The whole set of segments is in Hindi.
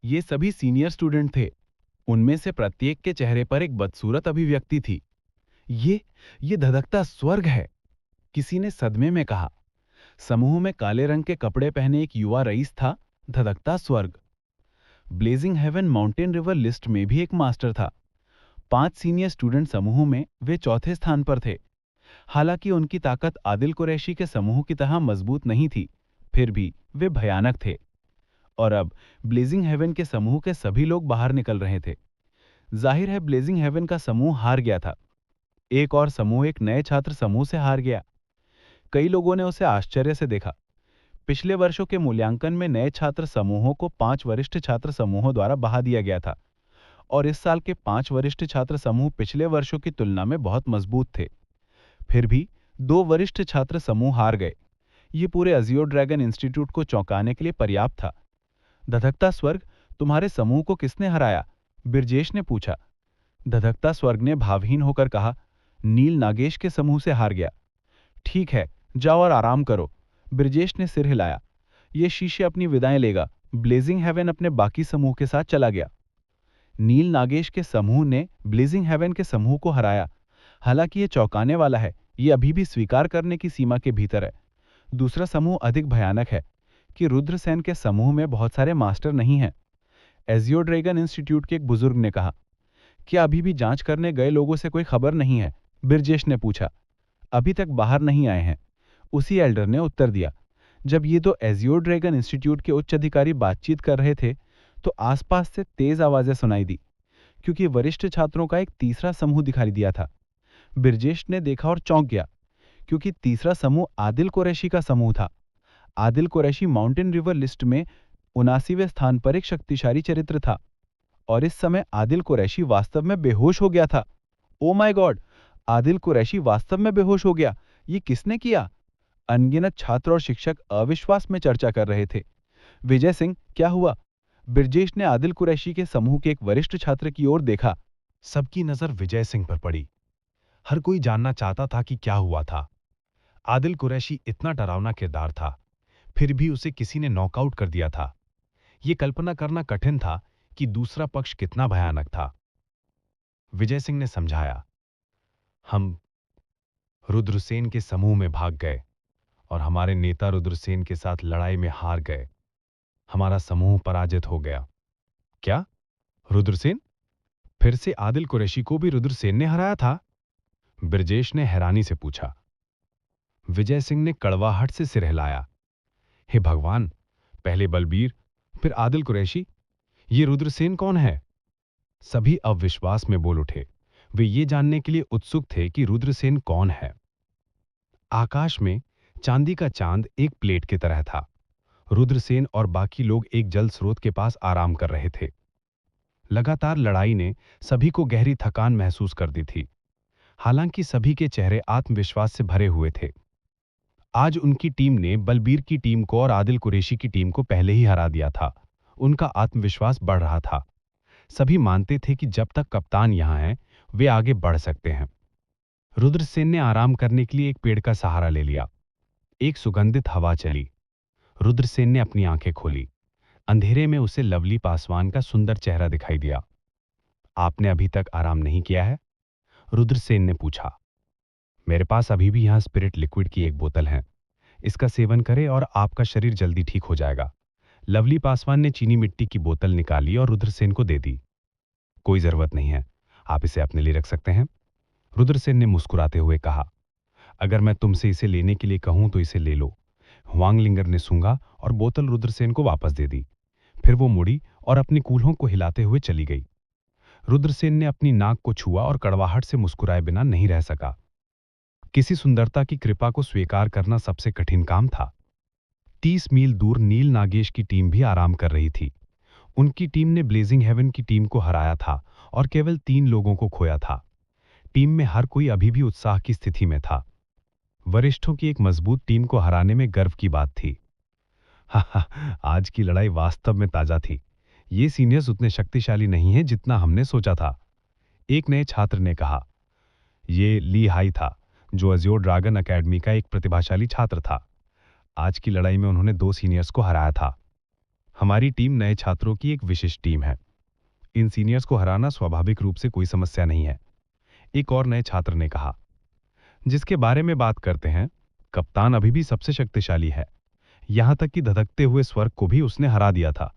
ये सभी सीनियर स्टूडेंट थे। उनमें से प्रत्येक के चेहरे पर एक बदसूरत अभिव्यक्ति थी। ये ये धधकता स्वर्ग है, किसी ने सदमे में कहा। समूह में काले रंग के कपड़े पहने एक युवा रईस था। धधकता स्वर्ग। Blazing heaven mountain river list में भी एक मास्टर था। 5 सीनियर स्टूडेंट समूह में वे चौथे स्थान पर थे। हालांकि उनकी ताकत आदिल कुरैशी के समूह की तरह मजबूत नहीं थी, फिर भी वे भयानक थे। और अब ब्लेजिंग हेवन के समूह के सभी लोग बाहर निकल रहे थे। जाहिर है ब्लेजिंग हेवन का समूह हार गया था। एक और समूह एक नए छात्र समूह से हार गया। कई लोगों ने उसे आश्चर्य से देखा। पिछले वर्षों के मूल्यांकन में नए छात्र समूहों को 5 वरिष्ठ छात्र समूहों द्वारा बहा दिया गया था, और इस साल के 5 वरिष्ठ छात्र समूह पिछले वर्षों की तुलना में बहुत मजबूत थे। फिर भी 2 वरिष्ठ छात्र समूह हार गए। ये पूरे अजियो ड्रैगन इंस्टीट्यूट को चौंकाने के लिए पर्याप्त था। धधकता स्वर्ग, तुम्हारे समूह को किसने हराया? बिरजेश ने पूछा। धधकता स्वर्ग ने भावहीन होकर कहा, नील नागेश के समूह से हार गया। ठीक है, जाओ और आराम करो। बिरजेश ने सिर हिलाया। ये शीशे अपनी विदाएं लेगा। ब्लेजिंग हेवन अपने बाकी समूह के साथ चला गया। नील नागेश के समूह ने ब्लेजिंग हेवन के समूह को हराया। हालांकि ये चौंकाने वाला है, ये अभी भी स्वीकार करने की सीमा के भीतर है। दूसरा समूह अधिक भयानक है कि रुद्रसेन के समूह में बहुत सारे मास्टर नहीं हैं। एजियो ड्रैगन इंस्टीट्यूट के एक बुजुर्ग ने कहा। क्या अभी भी जांच करने गए लोगों से कोई खबर नहीं है? बिरजेश ने पूछा। अभी तक बाहर नहीं आए हैं, उसी एल्डर ने उत्तर दिया। जब ये दो एजियो ड्रैगन इंस्टीट्यूट के उच्च अधिकारी बातचीत कर रहे थे तो आसपास से तेज आवाजें सुनाई दी, क्योंकि वरिष्ठ छात्रों का एक तीसरा समूह दिखाई दिया था। बिरजेश ने देखा और चौंक गया, क्योंकि तीसरा समूह आदिल कुरैशी का समूह था। Adil Qureshi mountain river list में 79वें स्थान पर एक शक्तिशाली चरित्र था, और इस समय आदिल कुरैशी वास्तव में बेहोश हो गया था। Oh my God! Adil Qureshi वास्तव में बेहोश हो गया। ये किसने किया? अनगिनत छात्र और शिक्षक अविश्वास में चर्चा कर रहे थे। विजय सिंह, क्या हुआ? बिरजेश ने आदिल कुरैशी के समूह के एक वरिष्ठ छात्र की ओर देखा। सबकी नजर विजय सिंह पर पड़ी। हर कोई जानना चाहता था कि क्या हुआ था। आदिल कुरैशी इतना डरावना किरदार था, फिर भी उसे किसी ने नॉकआउट कर दिया था। यह कल्पना करना कठिन था कि दूसरा पक्ष कितना भयानक था। विजय सिंह ने समझाया, हम रुद्रसेन के समूह में भाग गए और हमारे नेता रुद्रसेन के साथ लड़ाई में हार गए। हमारा समूह पराजित हो गया। क्या? रुद्रसेन? फिर से आदिल कुरैशी को भी रुद्रसेन ने हराया था? ब्रजेश ने हैरानी से पूछा। विजय सिंह ने कड़वाहट से सिर हिलाया। हे भगवान, पहले बलबीर, फिर आदिल कुरैशी, ये रुद्रसेन कौन है? सभी अविश्वास में बोल उठे। वे ये जानने के लिए उत्सुक थे कि रुद्रसेन कौन है। आकाश में चांदी का चांद एक प्लेट की तरह था। रुद्रसेन और बाकी लोग एक जल स्रोत के पास आराम कर रहे थे। लगातार लड़ाई ने सभी को गहरी थकान महसूस कर दी थी। हालांकि सभी के चेहरे आत्मविश्वास से भरे हुए थे। आज उनकी टीम ने बलबीर की टीम को और आदिल कुरैशी की टीम को पहले ही हरा दिया था। उनका आत्मविश्वास बढ़ रहा था। सभी मानते थे कि जब तक कप्तान यहां हैं, वे आगे बढ़ सकते हैं। रुद्रसेन ने आराम करने के लिए एक पेड़ का सहारा ले लिया। एक सुगंधित हवा चली। रुद्रसेन ने अपनी आंखें खोली। अंधेरे में उसे लवली पासवान का सुंदर चेहरा दिखाई दिया। आपने अभी तक आराम नहीं किया है? रुद्रसेन ने पूछा। मेरे पास अभी भी यहां स्पिरिट लिक्विड की एक बोतल है। इसका सेवन करें और आपका शरीर जल्दी ठीक हो जाएगा। लवली पासवान ने चीनी मिट्टी की बोतल निकाली और रुद्रसेन को दे दी। कोई जरूरत नहीं है, आप इसे अपने लिए रख सकते हैं, रुद्रसेन ने मुस्कुराते हुए कहा। अगर मैं तुमसे इसे लेने के लिए कहूं तो इसे ले लो। हुआंगलिंगर ने सूंघा और बोतल रुद्रसेन को वापस दे दी। फिर वो मुड़ी और अपनी कूल्हों को हिलाते हुए चली गई। रुद्रसेन ने अपनी नाक को छुआ और कड़वाहट से मुस्कुराए बिना नहीं रह सका। किसी सुंदरता की कृपा को स्वीकार करना सबसे कठिन काम था। 30 मील दूर नील नागेश की टीम भी आराम कर रही थी। उनकी टीम ने ब्लेजिंग हेवन की टीम को हराया था और केवल 3 लोगों को खोया था। टीम में हर कोई अभी भी उत्साह की स्थिति में था। वरिष्ठों की एक मजबूत टीम को हराने में गर्व की बात थी। आज की लड़ाई वास्तव में ताजा थी। ये सीनियर्स उतने शक्तिशाली नहीं हैं जितना हमने सोचा था, एक नए छात्र ने कहा। ये ली हाई था, जो अजियो ड्रैगन एकेडमी का एक प्रतिभाशाली छात्र था। आज की लड़ाई में उन्होंने 2 सीनियर्स को हराया था। हमारी टीम नए छात्रों की एक विशिष्ट टीम है। इन सीनियर्स को हराना स्वाभाविक रूप से कोई समस्या नहीं है, एक और नए छात्र ने कहा। जिसके बारे में बात करते हैं, कप्तान अभी भी सबसे शक्तिशाली है। यहां तक कि धधकते हुए स्वर्ग को भी उसने हरा दिया था।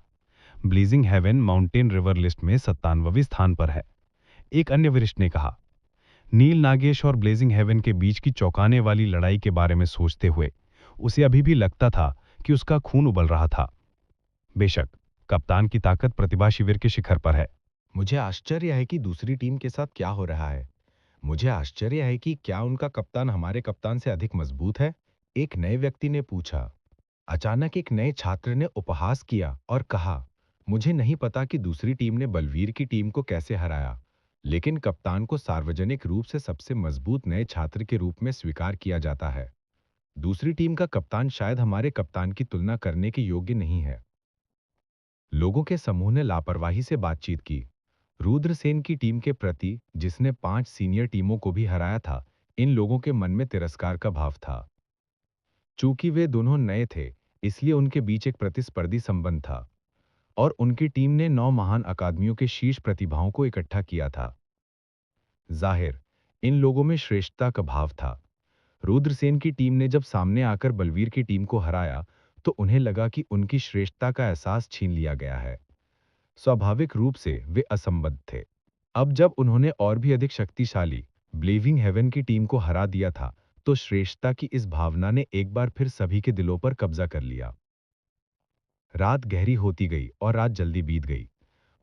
ब्लीजिंग हेवन माउंटेन रिवर लिस्ट में 97वें स्थान पर है, एक अन्य वरिष्ठ ने कहा। नील नागेश और ब्लेजिंग हेवन के बीच की चौंकाने वाली लड़ाई के बारे में सोचते हुए उसे अभी भी लगता था कि उसका खून उबल रहा था। बेशक कप्तान की ताकत प्रतिभा शिविर के शिखर पर है। मुझे आश्चर्य है कि दूसरी टीम के साथ क्या हो रहा है। मुझे आश्चर्य है कि क्या उनका कप्तान हमारे कप्तान से अधिक मजबूत है? एक नए व्यक्ति ने पूछा। अचानक एक नए छात्र ने उपहास किया और कहा, मुझे नहीं पता कि दूसरी टीम ने बलवीर की टीम को कैसे हराया, लेकिन कप्तान को सार्वजनिक रूप से सबसे मजबूत नए छात्र के रूप में स्वीकार किया जाता है। दूसरी टीम का कप्तान शायद हमारे कप्तान की तुलना करने के योग्य नहीं है। लोगों के समूह ने लापरवाही से बातचीत की। रुद्रसेन की टीम के प्रति, जिसने 5 सीनियर टीमों को भी हराया था, इन लोगों के मन में तिरस्कार का भाव था। चूंकि वे दोनों नए थे, इसलिए उनके बीच एक प्रतिस्पर्धी संबंध था और उनकी टीम ने 9 महान अकादमियों के शीर्ष प्रतिभाओं को इकट्ठा किया था। जाहिर, इन लोगों में श्रेष्ठता का भाव था। रुद्रसेन की टीम ने जब सामने आकर बलवीर की टीम को हराया, तो उन्हें लगा कि उनकी श्रेष्ठता का एहसास छीन लिया गया है। स्वाभाविक रूप से वे असंबद्ध थे। अब जब उन्होंने और भी अधिक शक्तिशाली ब्लेविंग हेवन की टीम को हरा दिया था, तो श्रेष्ठता की इस भावना ने एक बार फिर सभी के दिलों पर कब्जा कर लिया। रात गहरी होती गई और रात जल्दी बीत गई।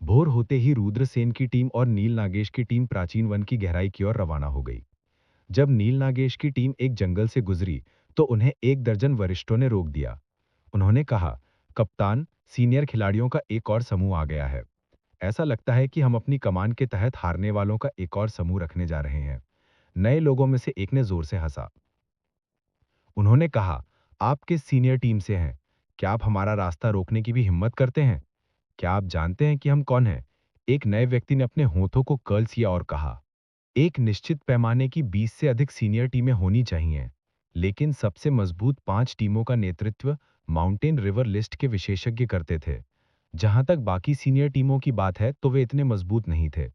भोर होते ही रुद्रसेन की टीम और नील नागेश की टीम प्राचीन वन की गहराई की ओर रवाना हो गई। जब नील नागेश की टीम एक जंगल से गुजरी, तो उन्हें एक दर्जन वरिष्ठों ने रोक दिया। उन्होंने कहा, कप्तान, सीनियर खिलाड़ियों का एक और समूह आ गया है। ऐसा लगता है कि हम अपनी कमान के तहत हारने वालों का एक और समूह रखने जा रहे हैं। नए लोगों में से एक ने जोर से हंसा। उन्होंने कहा, आप किस सीनियर टीम से हैं? क्या आप हमारा रास्ता रोकने की भी हिम्मत करते हैं? क्या आप जानते हैं कि हम कौन हैं? एक नए व्यक्ति ने अपने होठों को कर्ल किया और कहा, एक निश्चित पैमाने की 20 से अधिक सीनियर टीमें होनी चाहिए, लेकिन सबसे मजबूत 5 टीमों का नेतृत्व माउंटेन रिवर लिस्ट के विशेषज्ञ करते थे। जहां तक बाकी सीनियर टीमों की बात है, तो वे इतने मजबूत नहीं थे।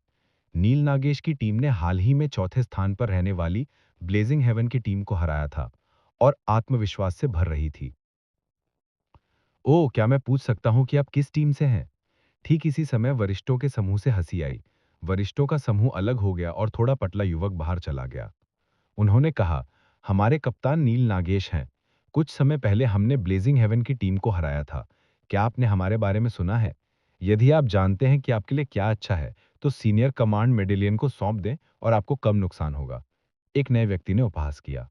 नील नागेश की टीम ने हाल ही में चौथे स्थान पर रहने वाली ब्लेजिंग हेवन की टीम को हराया था और आत्मविश्वास से भर रही थी। ओह, क्या मैं पूछ सकता हूं कि आप किस टीम से हैं? ठीक इसी समय वरिष्ठों के समूह से हंसी आई। वरिष्ठों का समूह अलग हो गया और थोड़ा पतला युवक बाहर चला गया। उन्होंने कहा, हमारे कप्तान नील नागेश हैं। कुछ समय पहले हमने ब्लेजिंग हेवन की टीम को हराया था। क्या आपने हमारे बारे में सुना है? यदि आप जानते हैं कि आपके लिए क्या अच्छा है, तो सीनियर कमांड मेडेलियन को सौंप दें और आपको कम नुकसान होगा। एक नए व्यक्ति ने उपहास किया।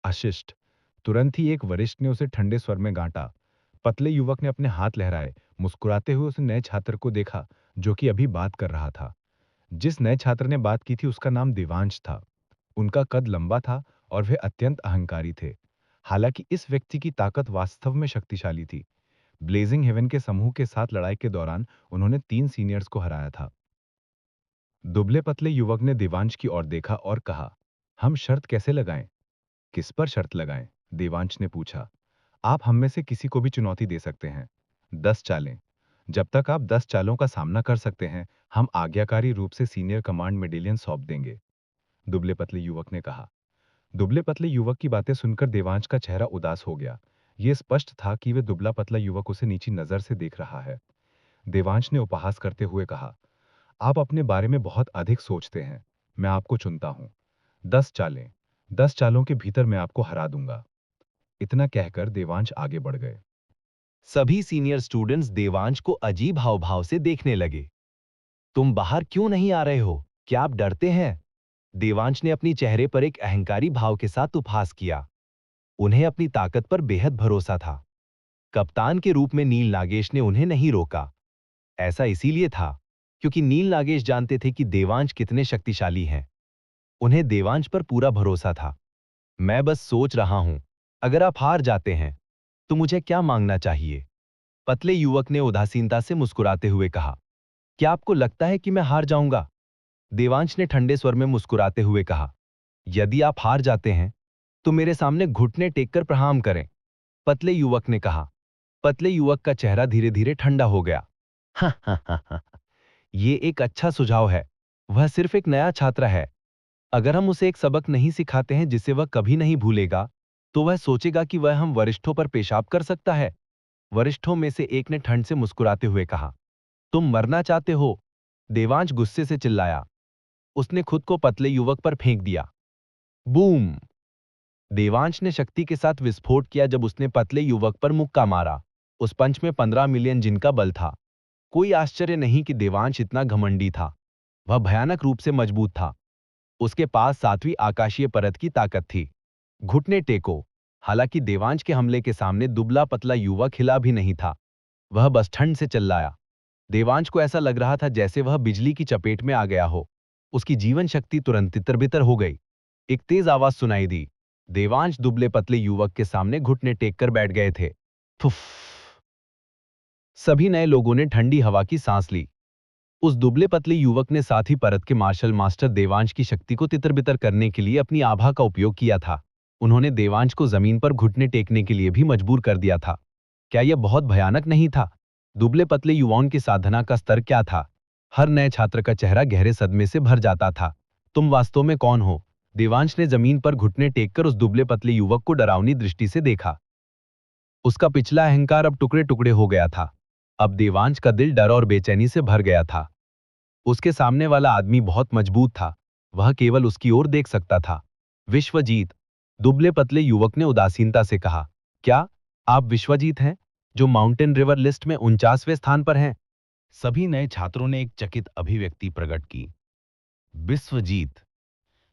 अशिष्ट। तुरंत ही एक वरिष्ठ ने उसे ठंडे स्वर में गांटा। पतले युवक ने अपने हाथ लहराए। मुस्कुराते हुए उस नए छात्र को देखा, जो कि अभी बात कर रहा था। जिस नए छात्र ने बात की थी, उसका नाम देवांश था। उनका कद लंबा था और वे अत्यंत अहंकारी थे। हालांकि इस व्यक्ति की ताकत वास्तव में शक्तिशाली थी। ब्लेजिंग हेवन के समूह के साथ लड़ाई के दौरान उन्होंने 3 सीनियर्स को हराया था। दुबले पतले युवक ने देवांश की ओर देखा और कहा, हम शर्त कैसे लगाएं? किस पर शर्त लगाएं? देवांश ने पूछा। आप हम में से किसी को भी चुनौती दे सकते हैं। 10 चालें। जब तक आप 10 चालों का सामना कर सकते हैं, हम आज्ञाकारी रूप से सीनियर कमांड मेडेलियन सौंप देंगे, दुबले पतले युवक ने कहा। दुबले पतले युवक की बातें सुनकर देवांश का चेहरा उदास हो गया। यह स्पष्ट था कि वह दुबला पतला युवक उसे नीची नजर से देख रहा है। देवांश ने उपहास करते हुए कहा, आप अपने बारे में बहुत अधिक सोचते हैं। मैं आपको चुनता हूं। 10 चालें। 10 चालों के भीतर मैं आपको हरा दूंगा। इतना कहकर देवांश आगे बढ़ गए। सभी सीनियर स्टूडेंट्स देवांश को अजीब हाव भाव से देखने लगे। तुम बाहर क्यों नहीं आ रहे हो? क्या आप डरते हैं? देवांश ने अपनी चेहरे पर एक अहंकारी भाव के साथ उपहास किया। उन्हें अपनी ताकत पर बेहद भरोसा था। कप्तान के रूप में नील नागेश ने उन्हें नहीं रोका। ऐसा इसीलिए था क्योंकि नील नागेश जानते थे कि देवांश कितने शक्तिशाली हैं। उन्हें देवांश पर पूरा भरोसा था। मैं बस सोच रहा हूं, अगर आप हार जाते हैं तो मुझे क्या मांगना चाहिए? पतले युवक ने उदासीनता से मुस्कुराते हुए कहा। क्या आपको लगता है कि मैं हार जाऊंगा? देवांश ने ठंडे स्वर में मुस्कुराते हुए कहा। यदि आप हार जाते हैं तो मेरे सामने घुटने टेककर प्रणाम करें, पतले युवक ने कहा। पतले युवक का चेहरा धीरे धीरे ठंडा हो गया। हाँ, ये एक अच्छा सुझाव है। वह सिर्फ एक नया छात्र है। अगर हम उसे एक सबक नहीं सिखाते हैं जिसे वह कभी नहीं भूलेगा, तो वह सोचेगा कि वह हम वरिष्ठों पर पेशाब कर सकता है। वरिष्ठों में से एक ने ठंड से मुस्कुराते हुए कहा, तुम मरना चाहते हो? देवांश गुस्से से चिल्लाया। उसने खुद को पतले युवक पर फेंक दिया। बूम! देवांश ने शक्ति के साथ विस्फोट किया जब उसने पतले युवक पर मुक्का मारा। उस पंच में 15 मिलियन जिन का बल था। कोई आश्चर्य नहीं कि देवांश इतना घमंडी था। वह भयानक रूप से मजबूत था। उसके पास 7वीं आकाशीय परत की ताकत थी। घुटने टेको। हालांकि देवांश के हमले के सामने दुबला पतला युवक हिला भी नहीं था। वह बस ठंड से चिल्लाया। देवांश को ऐसा लग रहा था जैसे वह बिजली की चपेट में आ गया हो। उसकी जीवन शक्ति तुरंत तितर-बितर हो गई। एक तेज आवाज सुनाई दी। देवांश दुबले पतले युवक के सामने घुटने टेक कर बैठ गए थे। फुफ! सभी नए लोगों ने ठंडी हवा की सांस ली। उस दुबले पतले युवक ने साथ ही परत के मार्शल मास्टर देवांश की शक्ति को तितर-बितर करने के लिए अपनी आभा का उपयोग किया था। उन्होंने देवांश को जमीन पर घुटने टेकने के लिए भी मजबूर कर दिया था। क्या यह बहुत भयानक नहीं था? दुबले पतले युवाओं की साधना का स्तर क्या था? हर नए छात्र का चेहरा गहरे सदमे से भर जाता था। तुम वास्तव में कौन हो? देवांश ने जमीन पर घुटने टेककर उस दुबले पतले युवक को डरावनी दृष्टि से देखा। उसका पिछला अहंकार अब टुकड़े-टुकड़े हो गया था। अब देवांश का दिल डर और बेचैनी से भर गया था। उसके सामने वाला आदमी बहुत मजबूत था। वह केवल उसकी ओर देख सकता था। विश्वजीत, दुबले पतले युवक ने उदासीनता से कहा, क्या आप विश्वजीत हैं, जो माउंटेन रिवर लिस्ट में 49वें स्थान पर हैं? सभी नए छात्रों ने एक चकित अभिव्यक्ति प्रकट की। विश्वजीत,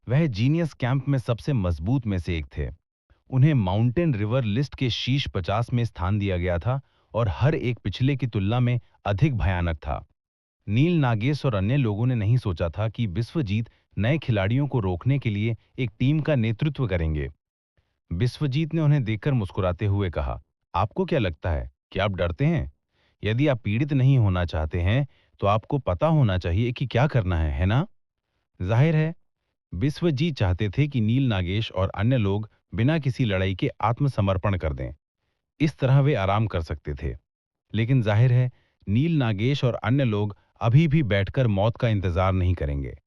वह जीनियस कैंप में सबसे मजबूत में से एक थे। उन्हें माउंटेन रिवर लिस्ट के शीर्ष 50 में स्थान दिया गया था और हर एक पिछले की तुलना में अधिक भयानक था। नील नागेश और अन्य लोगों ने नहीं सोचा था कि विश्वजीत नए खिलाड़ियों को रोकने के लिए एक टीम का नेतृत्व करेंगे। विश्वजीत ने उन्हें देखकर मुस्कुराते हुए कहा, आपको क्या लगता है कि आप डरते हैं? यदि आप पीड़ित नहीं होना चाहते हैं, तो आपको पता होना चाहिए कि क्या करना है ना? जाहिर है, विश्वजीत चाहते थे कि नील नागेश और अन्य लोग बिना किसी लड़ाई के आत्मसमर्पण कर दें। इस तरह वे आराम कर सकते थे। लेकिन जाहिर है, नील नागेश और अन्य लोग अभी भी बैठकर मौत का इंतजार नहीं करेंगे।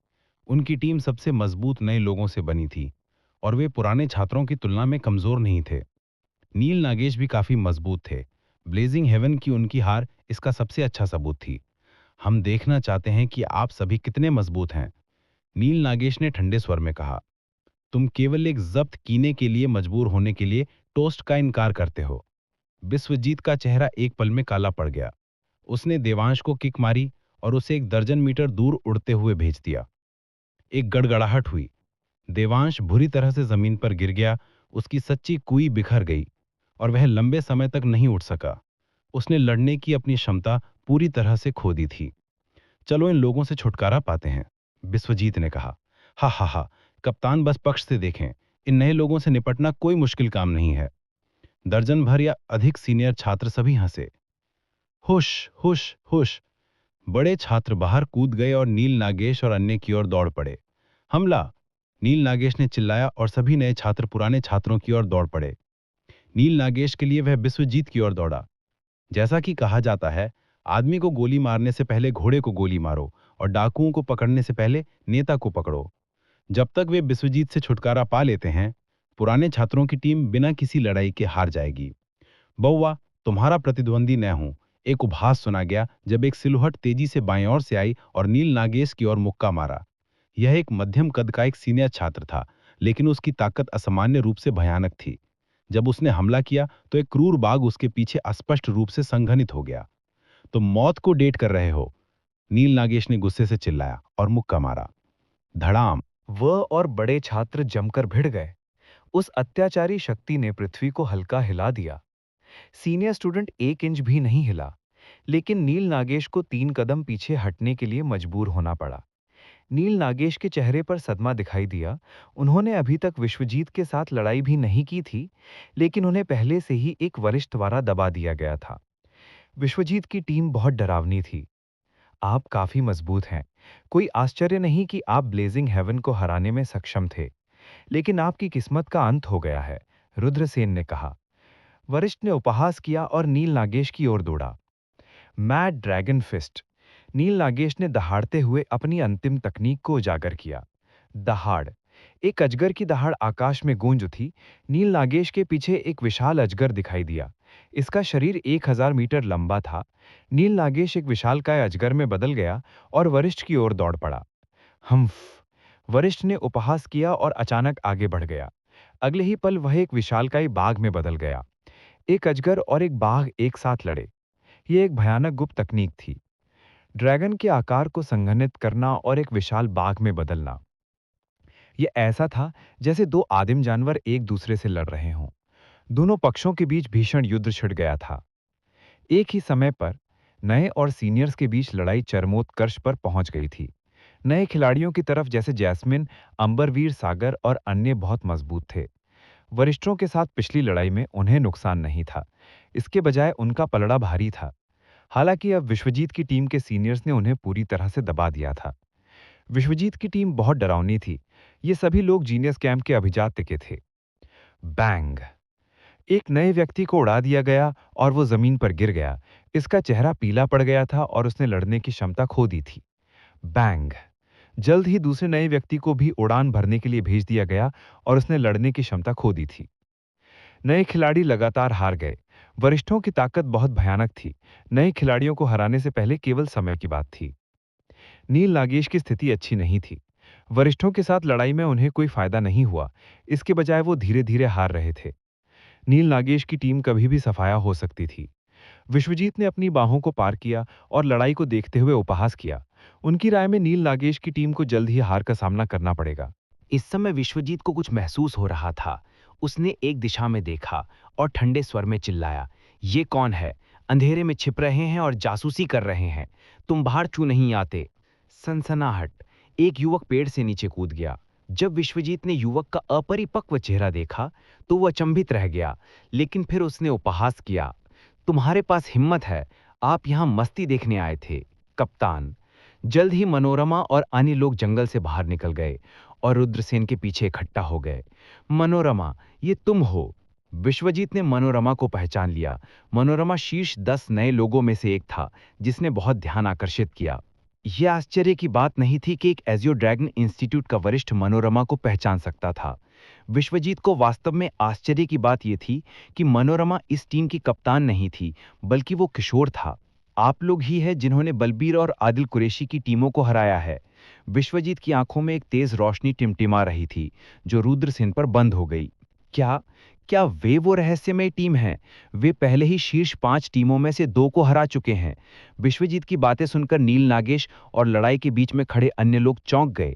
उनकी टीम सबसे मजबूत नए लोगों से बनी थी और वे पुराने छात्रों की तुलना में कमजोर नहीं थे। नील नागेश भी काफी मजबूत थे। ब्लेजिंग हेवन की उनकी हार इसका सबसे अच्छा सबूत थी। हम देखना चाहते हैं कि आप सभी कितने मजबूत हैं, नील नागेश ने ठंडे स्वर में कहा। तुम केवल एक जब्त कीने के लिए मजबूर होने के लिए टोस्ट का इनकार करते हो। विश्वजीत का चेहरा एक पल में काला पड़ गया। उसने देवांश को किक मारी और उसे 1 दर्जन मीटर दूर उड़ते हुए भेज दिया। एक गड़गड़ाहट हुई। देवांश बुरी तरह से जमीन पर गिर गया। उसकी सच्ची कुई बिखर गई और वह लंबे समय तक नहीं उठ सका। उसने लड़ने की अपनी क्षमता पूरी तरह से खो दी थी। चलो इन लोगों से छुटकारा पाते हैं, विश्वजीत ने कहा। हा हा हा, कप्तान बस पक्ष से देखें। इन नए लोगों से निपटना कोई मुश्किल काम नहीं है। दर्जन भर या अधिक सीनियर छात्र सभी हंसे। हुश हुश हुश! बड़े छात्र बाहर कूद गए और नील नागेश और अन्य की ओर दौड़ पड़े। हमला! नील नागेश ने चिल्लाया और सभी नए छात्र पुराने छात्रों की ओर दौड़ पड़े। नील नागेश के लिए वह विश्वजीत की ओर दौड़ा। जैसा कि कहा जाता है, आदमी को गोली मारने से पहले घोड़े को गोली मारो और डाकुओं को पकड़ने से पहले नेता को पकड़ो। जब तक वे विश्वजीत से छुटकारा पा लेते हैं, पुराने छात्रों की टीम बिना किसी लड़ाई के हार जाएगी। बउआ, तुम्हारा प्रतिद्वंदी मैं हूं, एक उपहास सुना गया जब एक सिलहट तेजी से बाएं ओर से आई और नील नागेश की ओर मुक्का मारा। यह एक मध्यम कद का एक सीनियर छात्र था, लेकिन उसकी ताकत असामान्य रूप से भयानक थी। जब उसने हमला किया तो एक क्रूर बाघ उसके पीछे स्पष्ट रूप से संघनित हो गया। तुम मौत को डेट कर रहे हो, नील नागेश ने गुस्से से चिल्लाया और मुक्का मारा। धड़ाम! वह और बड़े छात्र जमकर भिड़ गए। उस अत्याचारी शक्ति ने पृथ्वी को हल्का हिला दिया। सीनियर स्टूडेंट 1 इंच भी नहीं हिला, लेकिन नील नागेश को 3 कदम पीछे हटने के लिए मजबूर होना पड़ा। नील नागेश के चेहरे पर सदमा दिखाई दिया। उन्होंने अभी तक विश्वजीत के साथ लड़ाई भी नहीं की थी, लेकिन उन्हें पहले से ही एक वरिष्ठ द्वारा दबा दिया गया था। विश्वजीत की टीम बहुत डरावनी थी। आप काफी मजबूत हैं। कोई आश्चर्य नहीं कि आप ब्लेजिंग हेवन को हराने में सक्षम थे, लेकिन आपकी किस्मत का अंत हो गया है, रुद्रसेन ने कहा। वरिष्ठ ने उपहास किया और नील नागेश की ओर दौड़ा। Mad dragon fist. Neel Nagesh ने दहाड़ते हुए अपनी अंतिम तकनीक को उजागर किया। दहाड़। एक अजगर की दहाड़ आकाश में गूंज उठी। नील नागेश के पीछे एक विशाल अजगर दिखाई दिया। इसका शरीर 1000 मीटर लंबा था। नील नागेश एक विशालकाय अजगर में बदल गया और वरिष्ठ की ओर दौड़ पड़ा। हम्फ। वरिष्ठ ने उपहास किया और अचानक आगे बढ़ गया। अगले ही पल वह एक विशालकाय बाघ में बदल गया। एक अजगर और एक बाघ एक साथ लड़े। यह एक भयानक गुप्त तकनीक थी, ड्रैगन के आकार को संघनित करना और एक विशाल बाघ में बदलना। यह ऐसा था जैसे दो आदिम जानवर एक दूसरे से लड़ रहे हों। दोनों पक्षों के बीच भीषण युद्ध छिड़ गया था। एक ही समय पर नए और सीनियर्स के बीच लड़ाई चरमोत्कर्ष पर पहुंच गई थी। नए खिलाड़ियों की तरफ जैसे जैस्मिन, अंबरवीर, सागर और अन्य बहुत मजबूत थे। वरिष्ठों के साथ पिछली लड़ाई में उन्हें नुकसान नहीं था, इसके बजाय उनका पलड़ा भारी था। हालांकि अब विश्वजीत की टीम के सीनियर्स ने उन्हें पूरी तरह से दबा दिया था। विश्वजीत की टीम बहुत डरावनी थी। ये सभी लोग जीनियस कैंप के अभिजात्य के थे। बैंग। एक नए व्यक्ति को उड़ा दिया गया और वो जमीन पर गिर गया। इसका चेहरा पीला पड़ गया था और उसने लड़ने की क्षमता खो दी थी। बैंग। जल्द ही दूसरे नए व्यक्ति को भी उड़ान भरने के लिए भेज दिया गया और उसने लड़ने की क्षमता खो दी थी। नए खिलाड़ी लगातार हार गए। वरिष्ठों की ताकत बहुत भयानक थी। नए खिलाड़ियों को हराने से पहले केवल समय की बात थी। नील नागेश की स्थिति अच्छी नहीं थी। वरिष्ठों के साथ लड़ाई में उन्हें कोई फायदा नहीं हुआ, इसके बजाय वो धीरे धीरे हार रहे थे। नील नागेश की टीम कभी भी सफाया हो सकती थी। विश्वजीत ने अपनी बाहों को पार किया और लड़ाई को देखते हुए उपहास किया। उनकी राय में नील नागेश की टीम को जल्द ही हार का सामना करना पड़ेगा। इस समय विश्वजीत को कुछ महसूस हो रहा था। उसने एक दिशा में देखा और ठंडे स्वर में चिल्लाया, ये कौन है? अंधेरे में छिप रहे हैं और जासूसी कर रहे हैं। तुम बाहर क्यों नहीं आते? सनसनाहट। एक युवक पेड़ से नीचे कूद गया। जब विश्वजीत ने युवक का अपरिपक्व चेहरा देखा तो वह अचंभित रह गया, लेकिन फिर उसने उपहास किया, तुम्हारे पास हिम्मत है? आप यहां मस्ती देखने आए थे? कप्तान। जल्द ही मनोरमा और अन्य लोग जंगल से बाहर निकल गए और रुद्रसेन के पीछे इकट्ठा हो गए। मनोरमा, ये तुम हो? विश्वजीत ने मनोरमा को पहचान लिया। मनोरमा शीर्ष 10 नए लोगों में से एक था जिसने बहुत ध्यान आकर्षित किया। यह आश्चर्य की बात नहीं थी कि एक एजियो ड्रैगन इंस्टीट्यूट का वरिष्ठ मनोरमा को पहचान सकता था। विश्वजीत को वास्तव में आश्चर्य की बात यह थी कि मनोरमा इस टीम की कप्तान नहीं थी, बल्कि वो किशोर था। आप लोग ही है जिन्होंने बलबीर और आदिल कुरैशी की टीमों को हराया है। विश्वजीत की आंखों में एक तेज रोशनी टिमटिमा रही थी, जो रुद्रसेन पर बंद हो गई। क्या क्या वे वो रहस्यमय टीम है? वे पहले ही शीर्ष 5 टीमों में से 2 को हरा चुके हैं। विश्वजीत की बातें सुनकर नील नागेश और लड़ाई के बीच में खड़े अन्य लोग चौंक गए।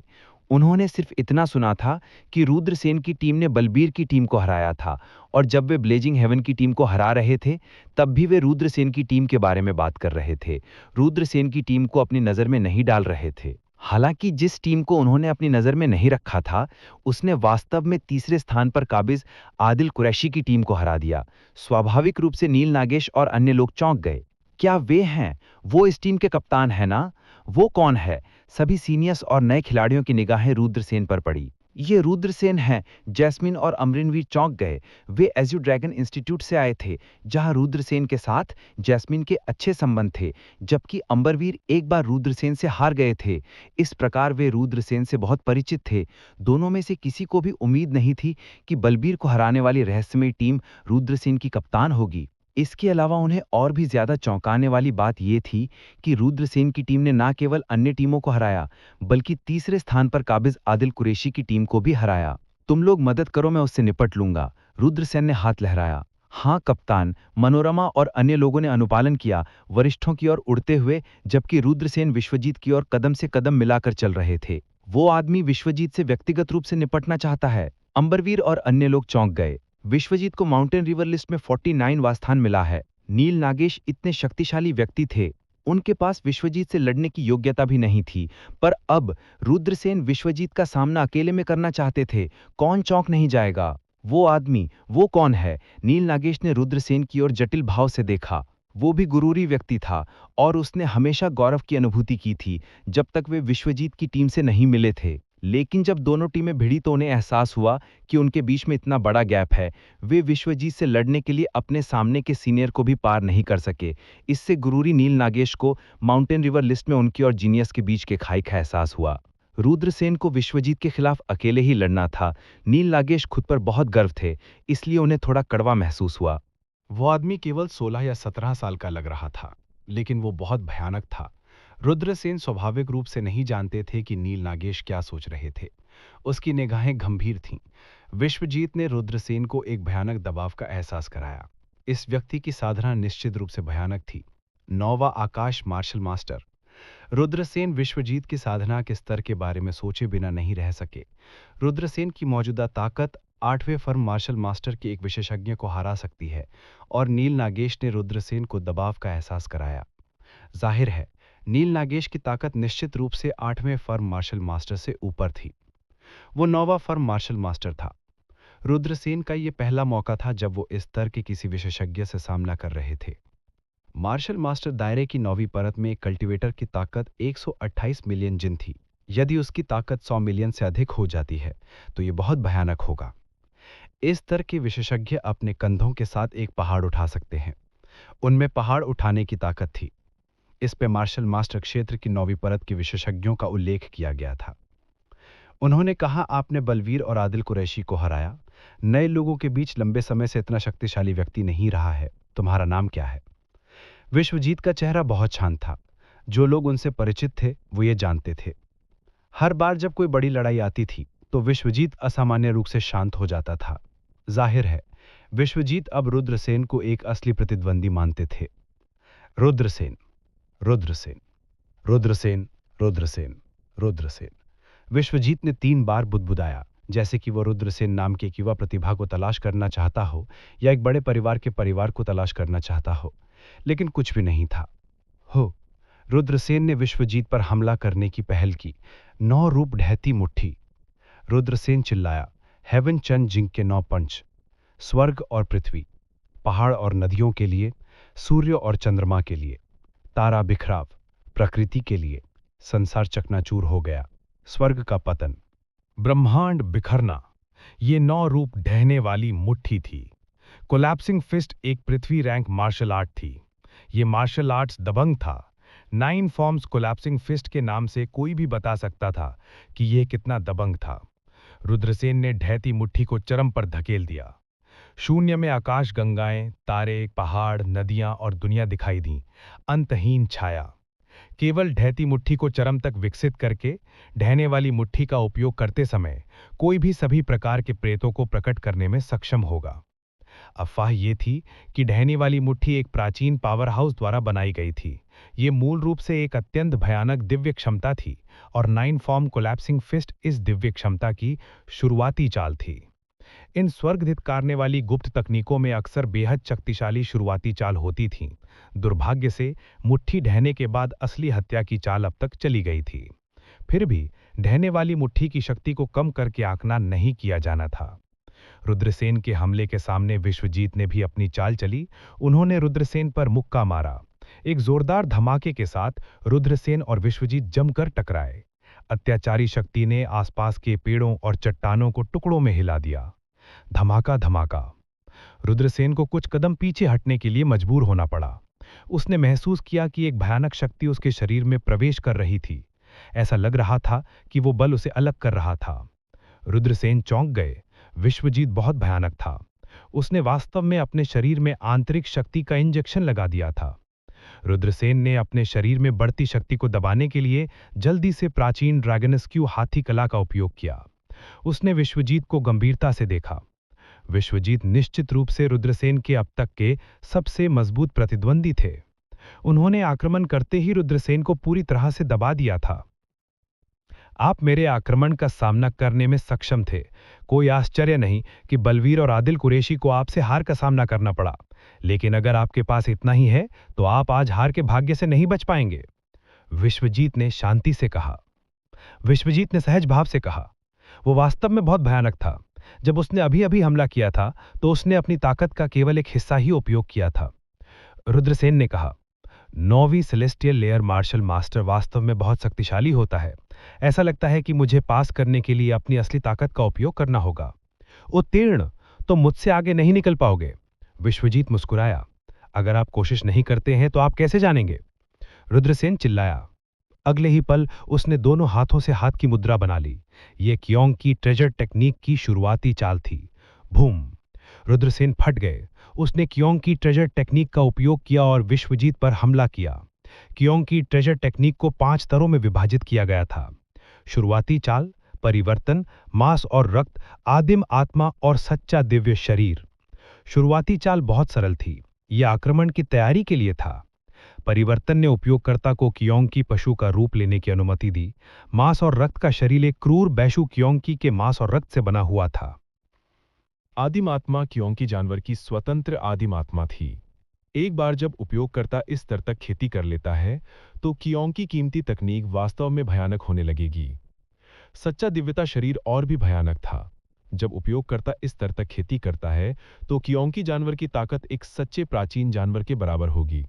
उन्होंने सिर्फ इतना सुना था कि रुद्रसेन की टीम ने बलबीर की टीम को हराया था, और जब वे ब्लेजिंग हेवन की टीम को हरा रहे थे तब भी वे रुद्रसेन की टीम के बारे में बात कर रहे थे। रुद्रसेन की टीम को अपनी नजर में नहीं डाल रहे थे। हालांकि जिस टीम को उन्होंने अपनी नजर में नहीं रखा था उसने वास्तव में तीसरे स्थान पर काबिज आदिल कुरैशी की टीम को हरा दिया। स्वाभाविक रूप से नील नागेश और अन्य लोग चौंक गए। क्या वे हैं? वो इस टीम के कप्तान है ना? वो कौन है? सभी सीनियर्स और नए खिलाड़ियों की निगाहें रुद्रसेन पर पड़ी। ये रुद्रसेन हैं। जैस्मिन और अमरिनवीर चौंक गए। वे एजियो ड्रैगन इंस्टीट्यूट से आए थे, जहां रुद्रसेन के साथ जैस्मिन के अच्छे संबंध थे, जबकि अंबरवीर एक बार रुद्रसेन से हार गए थे। इस प्रकार वे रुद्रसेन से बहुत परिचित थे। दोनों में से किसी को भी उम्मीद नहीं थी कि बलबीर को हराने वाली रहस्यमय टीम रुद्रसेन की कप्तान होगी। इसके अलावा उन्हें और भी ज्यादा चौंकाने वाली बात यह थी कि रुद्रसेन की टीम ने न केवल अन्य टीमों को हराया, बल्कि तीसरे स्थान पर काबिज आदिल कुरैशी की टीम को भी हराया। तुम लोग मदद करो, मैं उससे निपट लूंगा। रुद्रसेन ने हाथ लहराया। हाँ कप्तान। मनोरमा और अन्य लोगों ने अनुपालन किया, वरिष्ठों की ओर उड़ते हुए, जबकि रुद्रसेन विश्वजीत की ओर कदम से कदम मिलाकर चल रहे थे। वो आदमी विश्वजीत से व्यक्तिगत रूप से निपटना चाहता है। अंबरवीर और अन्य लोग चौंक गए। विश्वजीत को माउंटेन रिवर लिस्ट में 49वां स्थान मिला है। नील नागेश इतने शक्तिशाली व्यक्ति थे, उनके पास विश्वजीत से लड़ने की योग्यता भी नहीं थी, पर अब रुद्रसेन विश्वजीत का सामना अकेले में करना चाहते थे। कौन चौंक नहीं जाएगा? वो आदमी, वो कौन है? नील नागेश ने रुद्रसेन की ओर जटिल भाव से देखा। वो भी गुरूरी व्यक्ति था और उसने हमेशा गौरव की अनुभूति की थी जब तक वे विश्वजीत की टीम से नहीं मिले थे। लेकिन जब दोनों टीमें भिड़ी तो उन्हें एहसास हुआ कि उनके बीच में इतना बड़ा गैप है। वे विश्वजीत से लड़ने के लिए अपने सामने के सीनियर को भी पार नहीं कर सके। इससे गुरूरी नील नागेश को माउंटेन रिवर लिस्ट में उनकी और जीनियस के बीच के खाई का एहसास हुआ। रुद्रसेन को विश्वजीत के खिलाफ अकेले ही लड़ना था। नील नागेश खुद पर बहुत गर्व थे, इसलिए उन्हें थोड़ा कड़वा महसूस हुआ। वो आदमी केवल 16 या 17 साल का लग रहा था, लेकिन वो बहुत भयानक था। रुद्रसेन स्वाभाविक रूप से नहीं जानते थे कि नील नागेश क्या सोच रहे थे। उसकी निगाहें गंभीर थीं। विश्वजीत ने रुद्रसेन को एक भयानक दबाव का एहसास कराया। इस व्यक्ति की साधना निश्चित रूप से भयानक थी। 9वां आकाश मार्शल मास्टर। रुद्रसेन विश्वजीत की साधना के स्तर के बारे में सोचे बिना नहीं रह सके। रुद्रसेन की मौजूदा ताकत 8वें फर्म मार्शल मास्टर के एक विशेषज्ञ को हरा सकती है, और नील नागेश ने रुद्रसेन को दबाव का एहसास कराया। जाहिर है, नील नागेश की ताकत निश्चित रूप से 8वें फर्म मार्शल मास्टर से ऊपर थी। वो 9वां फर्म मार्शल मास्टर था। रुद्रसेन का ये पहला मौका था जब वो इस स्तर के किसी विशेषज्ञ से सामना कर रहे थे। मार्शल मास्टर दायरे की 9वीं परत में एक कल्टीवेटर की ताकत 128 मिलियन जिन थी। यदि उसकी ताकत 100 मिलियन से अधिक हो जाती है तो ये बहुत भयानक होगा। इस स्तर के विशेषज्ञ अपने कंधों के साथ एक पहाड़ उठा सकते हैं। उनमें पहाड़ उठाने की ताकत थी। इस पे मार्शल मास्टर क्षेत्र की 9वीं परत के विशेषज्ञों का उल्लेख किया गया था। उन्होंने कहा, आपने बलवीर और आदिल कुरैशी को हराया। नए लोगों के बीच लंबे समय से इतना शक्तिशाली व्यक्ति नहीं रहा है। तुम्हारा नाम क्या है? विश्वजीत का चेहरा बहुत शांत था। जो लोग उनसे परिचित थे वो ये जानते थे। हर बार जब कोई बड़ी लड़ाई आती थी तो विश्वजीत असामान्य रूप से शांत हो जाता था। जाहिर है, विश्वजीत अब रुद्रसेन को एक असली प्रतिद्वंदी मानते थे। रुद्रसेन, रुद्रसेन, रुद्रसेन, रुद्रसेन, रुद्रसेन। विश्वजीत ने 3 बार बुदबुदाया, जैसे कि वो रुद्रसेन नाम के एक युवा प्रतिभा को तलाश करना चाहता हो या एक बड़े परिवार के परिवार को तलाश करना चाहता हो, लेकिन कुछ भी नहीं था। हो, रुद्रसेन ने विश्वजीत पर हमला करने की पहल की। 9 रूप ढहती मुट्ठी। रुद्रसेन चिल्लाया, हेवन चंद जिंक के 9 पंच। स्वर्ग और पृथ्वी, पहाड़ और नदियों के लिए, सूर्य और चंद्रमा के लिए, तारा बिखराव, प्रकृति के लिए। संसार चकनाचूर हो गया। स्वर्ग का पतन, ब्रह्मांड बिखरना। ये 9 रूप ढहने वाली मुट्ठी थी। कोलैप्सिंग फिस्ट एक पृथ्वी रैंक मार्शल आर्ट थी। ये मार्शल आर्ट्स दबंग था। 9 फॉर्म्स कोलैप्सिंग फिस्ट के नाम से कोई भी बता सकता था कि यह कितना दबंग था। रुद्रसेन ने ढहती मुट्ठी को चरम पर धकेल दिया। शून्य में आकाश गंगाएं, तारे, पहाड़, नदियां और दुनिया दिखाई दी। अंतहीन छाया। केवल ढहती मुट्ठी को चरम तक विकसित करके ढहने वाली मुट्ठी का उपयोग करते समय कोई भी सभी प्रकार के प्रेतों को प्रकट करने में सक्षम होगा। अफवाह ये थी कि ढहने वाली मुट्ठी एक प्राचीन पावर हाउस द्वारा बनाई गई थी। ये मूल रूप से एक अत्यंत भयानक दिव्य क्षमता थी, और 9 फॉर्म कोलैप्सिंग फिस्ट इस दिव्य क्षमता की शुरुआती चाल थी। इन स्वर्ग धिक्कारने वाली गुप्त तकनीकों में अक्सर बेहद शक्तिशाली शुरुआती चाल होती थीं। दुर्भाग्य से मुट्ठी ढहने के बाद असली हत्या की चाल अब तक चली गई थी। फिर भी ढहने वाली मुट्ठी की शक्ति को कम करके आंकना नहीं किया जाना था। रुद्रसेन के हमले के सामने विश्वजीत ने भी अपनी चाल चली। उन्होंने रुद्रसेन पर मुक्का मारा। एक जोरदार धमाके के साथ रुद्रसेन और विश्वजीत जमकर टकराए। अत्याचारी शक्ति ने आसपास के पेड़ों और चट्टानों को टुकड़ों में हिला दिया। धमाका धमाका। रुद्रसेन को कुछ कदम पीछे हटने के लिए मजबूर होना पड़ा। उसने महसूस किया कि एक भयानक शक्ति उसके शरीर में प्रवेश कर रही थी। ऐसा लग रहा था कि वो बल उसे अलग कर रहा था। रुद्रसेन चौंक गए। विश्वजीत बहुत भयानक था। उसने वास्तव में अपने शरीर में आंतरिक शक्ति का इंजेक्शन लगा दिया था। रुद्रसेन ने अपने शरीर में बढ़ती शक्ति को दबाने के लिए जल्दी से प्राचीन ड्रैगनस्क्यू हाथी कला का उपयोग किया। उसने विश्वजीत को गंभीरता से देखा। विश्वजीत निश्चित रूप से रुद्रसेन के अब तक के सबसे मजबूत प्रतिद्वंदी थे। उन्होंने आक्रमण करते ही रुद्रसेन को पूरी तरह से दबा दिया था। आप मेरे आक्रमण का सामना करने में सक्षम थे। कोई आश्चर्य नहीं कि बलवीर और आदिल कुरैशी को आपसे हार का सामना करना पड़ा। लेकिन अगर आपके पास इतना ही है तो आप आज हार के भाग्य से नहीं बच पाएंगे। विश्वजीत ने शांति से कहा। विश्वजीत ने सहज भाव से कहा। वो वास्तव में बहुत भयानक था। जब उसने अभी अभी हमला किया था तो उसने अपनी ताकत का केवल एक हिस्सा ही उपयोग किया था। रुद्रसेन ने कहा, 9वीं सेलेस्टियल लेयर मार्शल मास्टर वास्तव में बहुत शक्तिशाली होता है। ऐसा लगता है कि मुझे पास करने के लिए अपनी असली ताकत का उपयोग करना होगा। उत्तीर्ण तो मुझसे आगे नहीं निकल पाओगे। विश्वजीत मुस्कुराया। अगर आप कोशिश नहीं करते हैं तो आप कैसे जानेंगे? रुद्रसेन चिल्लाया। अगले ही पल उसने दोनों हाथों से हाथ की मुद्रा बना ली। यह कियोंग की ट्रेजर टेक्निक की शुरुआती चाल थी। भूम! रुद्रसेन फट गए। उसने कियोंग की ट्रेजर टेक्निक का उपयोग किया और विश्वजीत पर हमला किया। कियोंग की ट्रेजर टेक्निक को 5 स्तरों में विभाजित किया गया था। शुरुआती चाल, परिवर्तन, मांस और रक्त, आदिम आत्मा और सच्चा दिव्य शरीर। शुरुआती चाल बहुत सरल थी। यह आक्रमण की तैयारी के लिए था। परिवर्तन ने उपयोगकर्ता को कियोंकी पशु का रूप लेने की अनुमति दी। मांस और रक्त का शरीर एक क्रूर बैशु कियोंकी के मांस और रक्त से बना हुआ था। आदिम आत्मा कियोंकी जानवर की स्वतंत्र आदिम आत्मा थी। एक बार जब उपयोगकर्ता इस स्तर तक खेती कर लेता है तो कियोंकी कीमती तकनीक वास्तव में भयानक होने लगेगी। सच्चा दिव्यता शरीर और भी भयानक था। जब उपयोगकर्ता इस स्तर तक खेती करता है तो कियोंकी जानवर की ताकत एक सच्चे प्राचीन जानवर के बराबर होगी।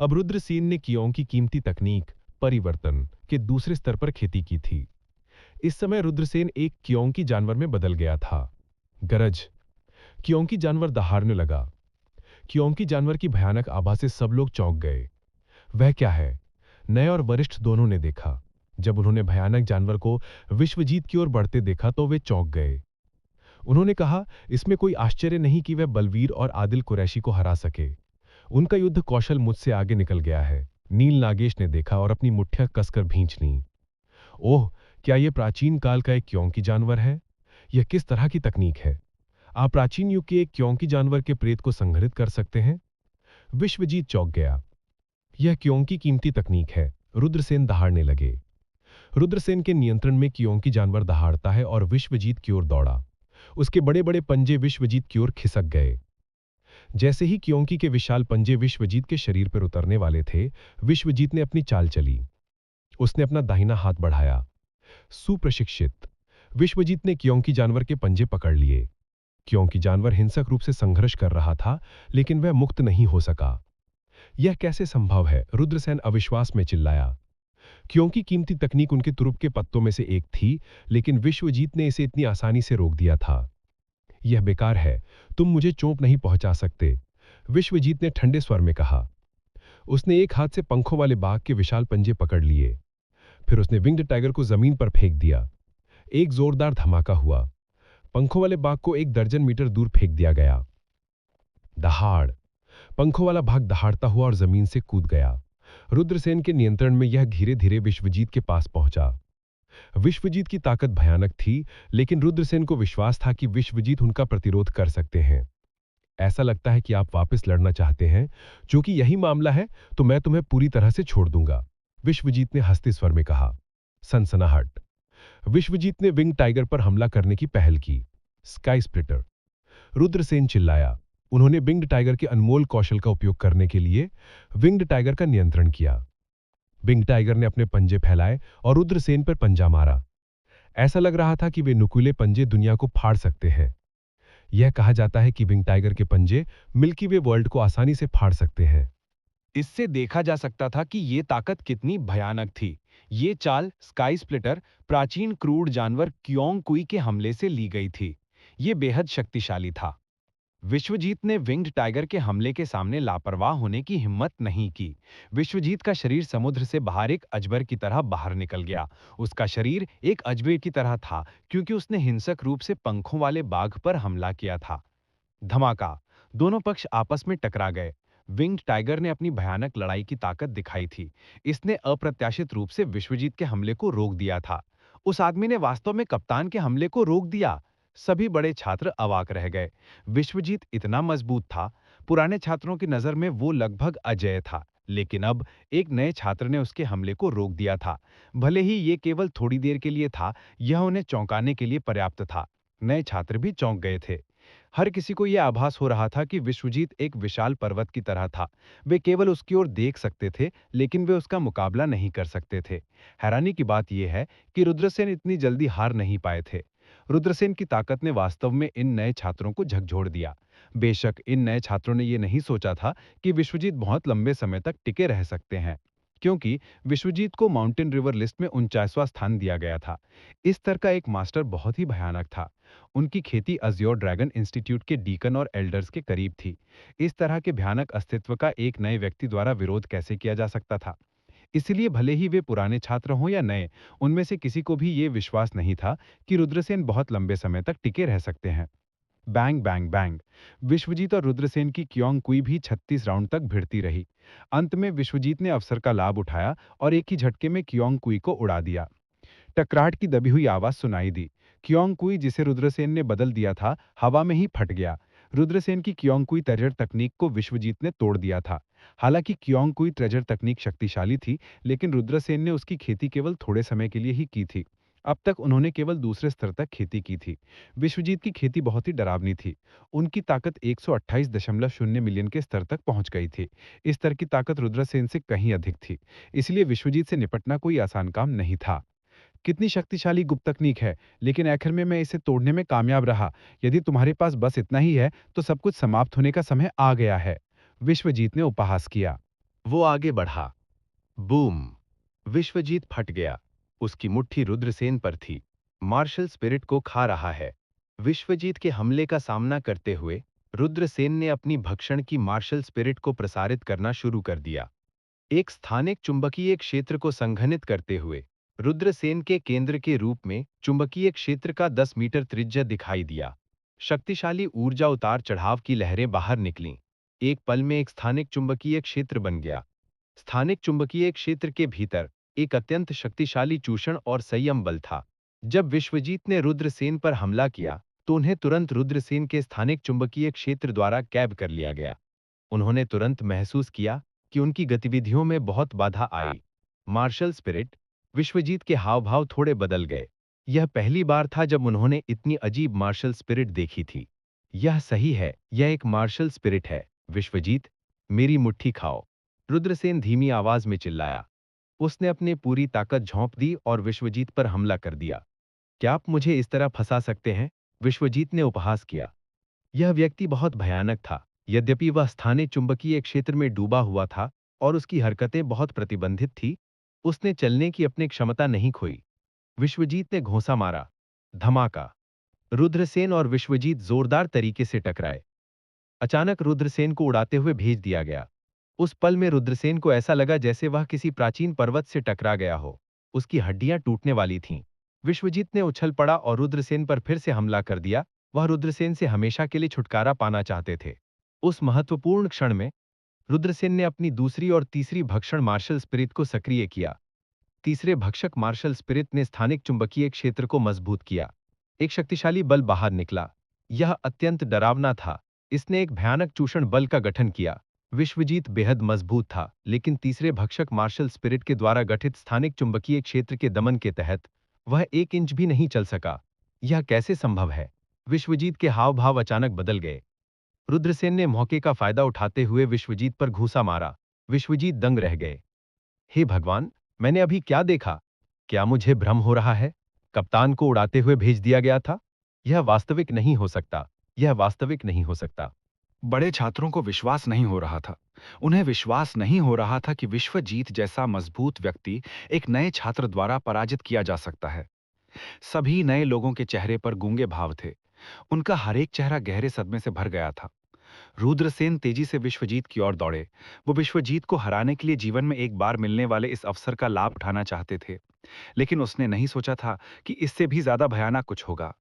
अब रुद्रसेन ने कियोंकी कीमती तकनीक परिवर्तन के दूसरे स्तर पर खेती की थी। इस समय रुद्रसेन एक कियोंकी जानवर में बदल गया था। गरज! कियोंकी जानवर दहाड़ने लगा। कियोंकी जानवर की भयानक आभा से सब लोग चौंक गए। वह क्या है? नए और वरिष्ठ दोनों ने देखा। जब उन्होंने भयानक जानवर को विश्वजीत की ओर बढ़ते देखा तो वे चौंक गए। उन्होंने कहा, इसमें कोई आश्चर्य नहीं कि वह बलवीर और आदिल कुरैशी को हरा सके। उनका युद्ध कौशल मुझसे आगे निकल गया है। नील नागेश ने देखा और अपनी मुट्ठियां कसकर भींच लीं। ओह, क्या यह प्राचीन काल का एक कियोंकी जानवर है? यह किस तरह की तकनीक है? आप प्राचीन युग के एक कियोंकी जानवर के प्रेत को संघरित कर सकते हैं? विश्वजीत चौंक गया। यह कियोंकी कीमती तकनीक है। रुद्रसेन दहाड़ने लगे। रुद्रसेन के नियंत्रण में कियोंकी जानवर दहाड़ता है और विश्वजीत की ओर दौड़ा। उसके बड़े बड़े पंजे विश्वजीत की ओर खिसक गए। जैसे ही कियोंकी के विशाल पंजे विश्वजीत के शरीर पर उतरने वाले थे, विश्वजीत ने अपनी चाल चली। उसने अपना दाहिना हाथ बढ़ाया। सुप्रशिक्षित विश्वजीत ने कियोंकी जानवर के पंजे पकड़ लिए। कियोंकी जानवर हिंसक रूप से संघर्ष कर रहा था, लेकिन वह मुक्त नहीं हो सका। यह कैसे संभव है? रुद्रसेन अविश्वास में चिल्लाया। कियोंकी कीमती तकनीक उनके तुरुप के पत्तों में से एक थी, लेकिन विश्वजीत ने इसे इतनी आसानी से रोक दिया था। यह बेकार है। तुम मुझे चोट नहीं पहुंचा सकते, विश्वजीत ने ठंडे स्वर में कहा। उसने एक हाथ से पंखों वाले बाघ के विशाल पंजे पकड़ लिए। फिर उसने विंग्ड टाइगर को जमीन पर फेंक दिया। एक जोरदार धमाका हुआ। पंखों वाले बाघ को 1 दर्जन मीटर दूर फेंक दिया गया। दहाड़! पंखों वाला बाघ दहाड़ता हुआ और जमीन से कूद गया। रुद्रसेन के नियंत्रण में यह धीरे धीरे विश्वजीत के पास पहुंचा। विश्वजीत की ताकत भयानक थी, लेकिन रुद्रसेन को विश्वास था कि विश्वजीत उनका प्रतिरोध कर सकते हैं। ऐसा लगता है कि आप वापस लड़ना चाहते हैं। चूंकि यही मामला है तो मैं तुम्हें पूरी तरह से छोड़ दूंगा, विश्वजीत ने हंसते स्वर में कहा। सनसनाहट! विश्वजीत ने विंग टाइगर पर हमला करने की पहल की। Sky splitter! रुद्रसेन चिल्लाया। उन्होंने विंग्ड टाइगर के अनमोल कौशल का उपयोग करने के लिए विंग्ड टाइगर का नियंत्रण किया। विंग टाइगर ने अपने पंजे फैलाए और रुद्रसेन पर पंजा मारा। ऐसा लग रहा था कि वे नुकीले पंजे दुनिया को फाड़ सकते हैं। यह कहा जाता है कि विंग टाइगर के पंजे मिल्की वे वर्ल्ड को आसानी से फाड़ सकते हैं। इससे देखा जा सकता था कि ये ताकत कितनी भयानक थी। ये चाल स्काई स्प्लिटर प्राचीन क्रूर जानवर कियोंग कुई के हमले से ली गई थी। ये बेहद शक्तिशाली था। विश्वजीत ने विंग्ड टाइगर के हमले के सामने लापरवाह होने की हिम्मत नहीं की। विश्वजीत का शरीर समुद्र से बाहर एक अजगर की तरह बाहर निकल गया। उसका शरीर एक अजगर की तरह था क्योंकि उसने हिंसक रूप से पंखों वाले बाघ पर हमला किया था। धमाका! दोनों पक्ष आपस में टकरा गए। विंग्ड टाइगर ने अपनी भयानक लड़ाई की ताकत दिखाई थी। इसने अप्रत्याशित रूप से विश्वजीत के हमले को रोक दिया था। उस आदमी ने वास्तव में कप्तान के हमले को रोक दिया। सभी बड़े छात्र अवाक रह गए। विश्वजीत इतना मजबूत था, पुराने छात्रों की नजर में वो लगभग अजेय था, लेकिन अब एक नए छात्र ने उसके हमले को रोक दिया था। भले ही ये केवल थोड़ी देर के लिए था, यह उन्हें चौंकाने के लिए पर्याप्त था। नए छात्र भी चौंक गए थे। हर किसी को यह आभास हो रहा था कि विश्वजीत एक विशाल पर्वत की तरह था। वे केवल उसकी ओर देख सकते थे, लेकिन वे उसका मुकाबला नहीं कर सकते थे। हैरानी की बात यह है कि रुद्रसेन इतनी जल्दी हार नहीं पाए थे। रुद्रसेन की ताकत ने वास्तव में इन नए छात्रों को झकझोर दिया। बेशक इन नए छात्रों ने यह नहीं सोचा था कि विश्वजीत बहुत लंबे समय तक टिके रह सकते हैं। क्योंकि विश्वजीत को माउंटेन रिवर लिस्ट में 49वां स्थान दिया गया था। इस स्तर का एक मास्टर बहुत ही भयानक था। उनकी खेती अज्योर ड्रैगन इंस्टीट्यूट के डीकन और एल्डर्स के करीब थी। इस तरह के भयानक अस्तित्व का एक नए व्यक्ति द्वारा विरोध कैसे किया जा सकता था? इसलिए भले ही वे पुराने छात्र हों या नए, उनमें से किसी को भी ये विश्वास नहीं था कि रुद्रसेन बहुत लंबे समय तक टिके रह सकते हैं। Bang bang bang. विश्वजीत और रुद्रसेन की क्योंग कुई भी 36 राउंड तक भिड़ती रही। अंत में विश्वजीत ने अवसर का लाभ उठाया और एक ही झटके में क्योंग कुई को उड़ा दिया। टकराहट की दबी हुई आवाज सुनाई दी। क्योंग कुई, जिसे रुद्रसेन ने बदल दिया था, हवा में ही फट गया। रुद्रसेन की क्योंग कुई ट्रेजर तकनीक को विश्वजीत ने तोड़ दिया था। हालांकि क्योंग कुई ट्रेजर तकनीक शक्तिशाली थी, लेकिन रुद्रसेन ने उसकी खेती केवल थोड़े समय के लिए ही की थी। अब तक उन्होंने केवल दूसरे स्तर तक खेती की थी। विश्वजीत की खेती बहुत ही डरावनी थी। उनकी ताकत 128.0 मिलियन के स्तर तक पहुंच गई थी। इस स्तर की ताकत रुद्रसेन से कहीं अधिक थी। इसलिए विश्वजीत से निपटना कोई आसान काम नहीं था। कितनी शक्तिशाली गुप्त तकनीक है, लेकिन आखिर में मैं इसे तोड़ने में कामयाब रहा। यदि तुम्हारे पास बस इतना ही है, तो सब कुछ समाप्त होने का समय आ गया है। विश्वजीत ने उपहास किया। वो आगे बढ़ा। बूम! विश्वजीत फट गया। उसकी मुट्ठी रुद्रसेन पर थी। मार्शल स्पिरिट को खा रहा है। विश्वजीत के हमले का सामना करते हुए रुद्रसेन ने अपनी भक्षण की मार्शल स्पिरिट को प्रसारित करना शुरू कर दिया। एक स्थानिक चुंबकीय क्षेत्र को संघनित करते हुए रुद्रसेन के केंद्र के रूप में चुंबकीय क्षेत्र का 10 मीटर त्रिज्या दिखाई दिया। शक्तिशाली ऊर्जा उतार चढ़ाव की लहरें बाहर निकलीं। एक पल में एक स्थानिक चुंबकीय क्षेत्र बन गया। स्थानिक चुंबकीय क्षेत्र के भीतर एक अत्यंत शक्तिशाली चूषण और संयम बल था। जब विश्वजीत ने रुद्रसेन पर हमला किया, तो उन्हें तुरंत रुद्रसेन के स्थानिक चुंबकीय क्षेत्र द्वारा कैद कर लिया गया। उन्होंने तुरंत महसूस किया कि उनकी गतिविधियों में बहुत बाधा आई। Martial spirit. विश्वजीत के हाव भाव थोड़े बदल गए। यह पहली बार था जब उन्होंने इतनी अजीब मार्शल स्पिरिट देखी थी। यह सही है, यह एक मार्शल स्पिरिट है। विश्वजीत, मेरी मुट्ठी खाओ। रुद्रसेन धीमी आवाज में चिल्लाया। उसने अपनी पूरी ताकत झोंक दी और विश्वजीत पर हमला कर दिया। क्या आप मुझे इस तरह फंसा सकते हैं? विश्वजीत ने उपहास किया। यह व्यक्ति बहुत भयानक था। यद्यपि वह स्थानीय चुंबकीय क्षेत्र में डूबा हुआ था और उसकी हरकतें बहुत प्रतिबंधित थी, उसने चलने की अपनी क्षमता नहीं खोई। विश्वजीत ने घोंसा मारा। धमाका। रुद्रसेन और विश्वजीत जोरदार तरीके से टकराए। अचानक रुद्रसेन को उड़ाते हुए भेज दिया गया। उस पल में रुद्रसेन को ऐसा लगा जैसे वह किसी प्राचीन पर्वत से टकरा गया हो। उसकी हड्डियां टूटने वाली थीं। विश्वजीत ने उछल पड़ा और रुद्रसेन पर फिर से हमला कर दिया। वह रुद्रसेन से हमेशा के लिए छुटकारा पाना चाहते थे। उस महत्वपूर्ण क्षण में रुद्रसेन ने अपनी दूसरी और तीसरी भक्षण मार्शल स्पिरिट को सक्रिय किया। तीसरे भक्षक मार्शल स्पिरिट ने स्थानिक चुंबकीय क्षेत्र को मजबूत किया। एक शक्तिशाली बल बाहर निकला। यह अत्यंत डरावना था। इसने एक भयानक चूषण बल का गठन किया। विश्वजीत बेहद मजबूत था, लेकिन तीसरे भक्षक मार्शल स्पिरिट के द्वारा गठित स्थानिक चुंबकीय क्षेत्र के दमन के तहत वह 1 इंच भी नहीं चल सका। यह कैसे संभव है? विश्वजीत के हाव भाव अचानक बदल गए। रुद्रसेन ने मौके का फायदा उठाते हुए विश्वजीत पर घूंसा मारा। विश्वजीत दंग रह गए। हे भगवान, मैंने अभी क्या देखा? क्या मुझे भ्रम हो रहा है? कप्तान को उड़ाते हुए भेज दिया गया था? यह वास्तविक नहीं हो सकता। यह वास्तविक नहीं हो सकता। बड़े छात्रों को विश्वास नहीं हो रहा था। उन्हें विश्वास नहीं हो रहा था कि विश्वजीत जैसा मजबूत व्यक्ति एक नए छात्र द्वारा पराजित किया जा सकता है। सभी नए लोगों के चेहरे पर गूंगे भाव थे। उनका हर एक चेहरा गहरे सदमे से भर गया था। रुद्रसेन तेजी से विश्वजीत की ओर दौड़े। वो विश्वजीत को हराने के लिए जीवन में एक बार मिलने वाले इस अवसर का लाभ उठाना चाहते थे, लेकिन उसने नहीं सोचा था कि इससे भी ज्यादा भयानक कुछ होगा।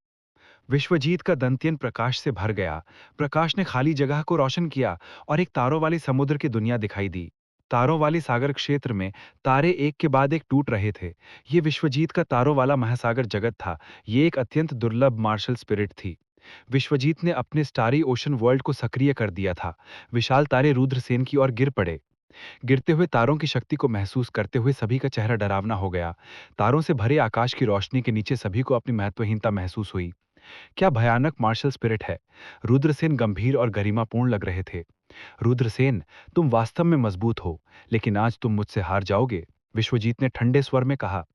विश्वजीत का दंत्यन प्रकाश से भर गया। प्रकाश ने खाली जगह को रोशन किया और एक तारों वाली समुद्र की दुनिया दिखाई दी। तारों वाली सागर क्षेत्र में तारे एक के बाद एक टूट रहे थे। ये विश्वजीत का तारों वाला महासागर जगत था। ये एक अत्यंत दुर्लभ मार्शल स्पिरिट थी। विश्वजीत ने अपने स्टारी ओशन वर्ल्ड को सक्रिय कर दिया था। विशाल तारे रुद्रसेन की ओर गिर पड़े। गिरते हुए तारों की शक्ति को महसूस करते हुए सभी का चेहरा डरावना हो गया। तारों से भरे आकाश की रोशनी के नीचे सभी को अपनी महत्वहीनता महसूस हुई। क्या भयानक मार्शल स्पिरिट है! रुद्रसेन गंभीर और गरिमापूर्ण लग रहे थे। रुद्रसेन, तुम वास्तव में मजबूत हो, लेकिन आज तुम मुझसे हार जाओगे, विश्वजीत ने ठंडे स्वर में कहा।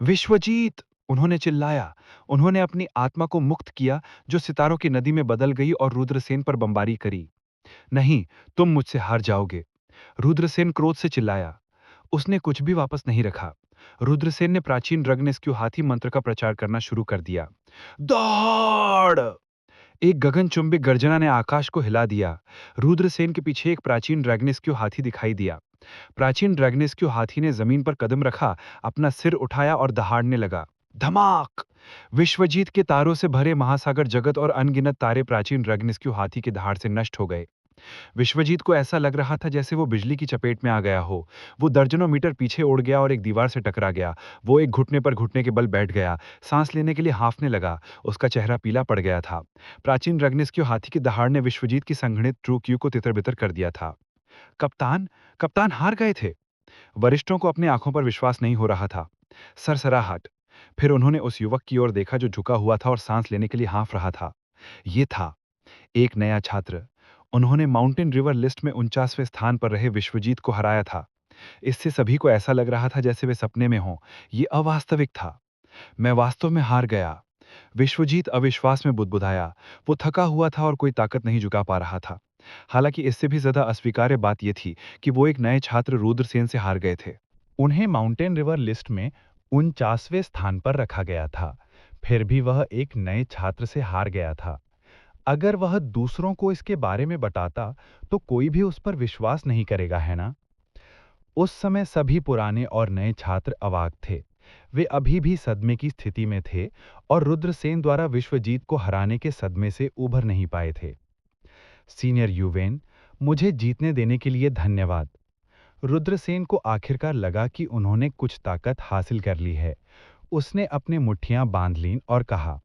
विश्वजीत! उन्होंने चिल्लाया। उन्होंने अपनी आत्मा को मुक्त किया, जो सितारों की नदी में बदल गई और रुद्रसेन पर बमबारी करी। नहीं, तुम मुझसे हार जाओगे, रुद्रसेन क्रोध से चिल्लाया। उसने कुछ भी वापस नहीं रखा। रुद्रसेन ने प्राचीन रग्नेस्क्यू हाथी मंत्र का प्रचार करना शुरू कर दिया। दौड़! एक गगनचुंबी गर्जना ने आकाश को हिला दिया। रुद्रसेन के पीछे एक प्राचीन ड्रैगनेस्क्यू हाथी दिखाई दिया। प्राचीन ड्रैगनेस्क्यू हाथी ने जमीन पर कदम रखा, अपना सिर उठाया और दहाड़ने लगा। धमाक! विश्वजीत के तारों से भरे महासागर जगत और अनगिनत तारे प्राचीन ड्रैगनेस्क्यू हाथी के दहाड़ से नष्ट हो गए। विश्वजीत को ऐसा लग रहा था जैसे वो बिजली की चपेट में आ गया हो। वो दर्जनों मीटर पीछे उड़ गया और एक दीवार से टकरा गया। वो एक घुटने पर घुटने के बल बैठ गया, सांस लेने के लिए हांफने लगा। उसका चेहरा पीला पड़ गया था। प्राचीन रग्नेस्क्यू हाथी की दहाड़ ने विश्वजीत की संघनित ट्रू क्यू को तितर-बितर कर दिया था। कप्तान, कप्तान हार गए थे। वरिष्ठों को अपनी आंखों पर विश्वास नहीं हो रहा था। सरसराहट। फिर उन्होंने उस युवक की ओर देखा जो झुका हुआ था और सांस लेने के लिए हांफ रहा था। ये था एक नया छात्र। उन्होंने माउंटेन रिवर लिस्ट में 49वें स्थान पर रहे विश्वजीत को हराया था। इससे सभी को ऐसा लग रहा था जैसे वे सपने में हों। ये अवास्तविक था। मैं वास्तव में हार गया। विश्वजीत अविश्वास में बुदबुदाया। वो थका हुआ था और कोई ताकत नहीं जुटा पा रहा था। हालांकि इससे भी ज्यादा अस्वीकार्य बात यह थी कि वो एक नए छात्र रुद्रसेन से हार गए थे। उन्हें माउंटेन रिवर लिस्ट में 49वें स्थान पर रखा गया था। फिर भी वह एक नए छात्र से हार गया था। अगर वह दूसरों को इसके बारे में बताता तो कोई भी उस पर विश्वास नहीं करेगा, है ना? उस समय सभी पुराने और नए छात्र अवाक थे। वे अभी भी सदमे की स्थिति में थे और रुद्रसेन द्वारा विश्वजीत को हराने के सदमे से उभर नहीं पाए थे। सीनियर युवेन, मुझे जीतने देने के लिए धन्यवाद। रुद्रसेन को आखिरकार लगा कि उन्होंने कुछ ताकत हासिल कर ली है। उसने अपनी मुट्ठियां बांध लीं और कहा,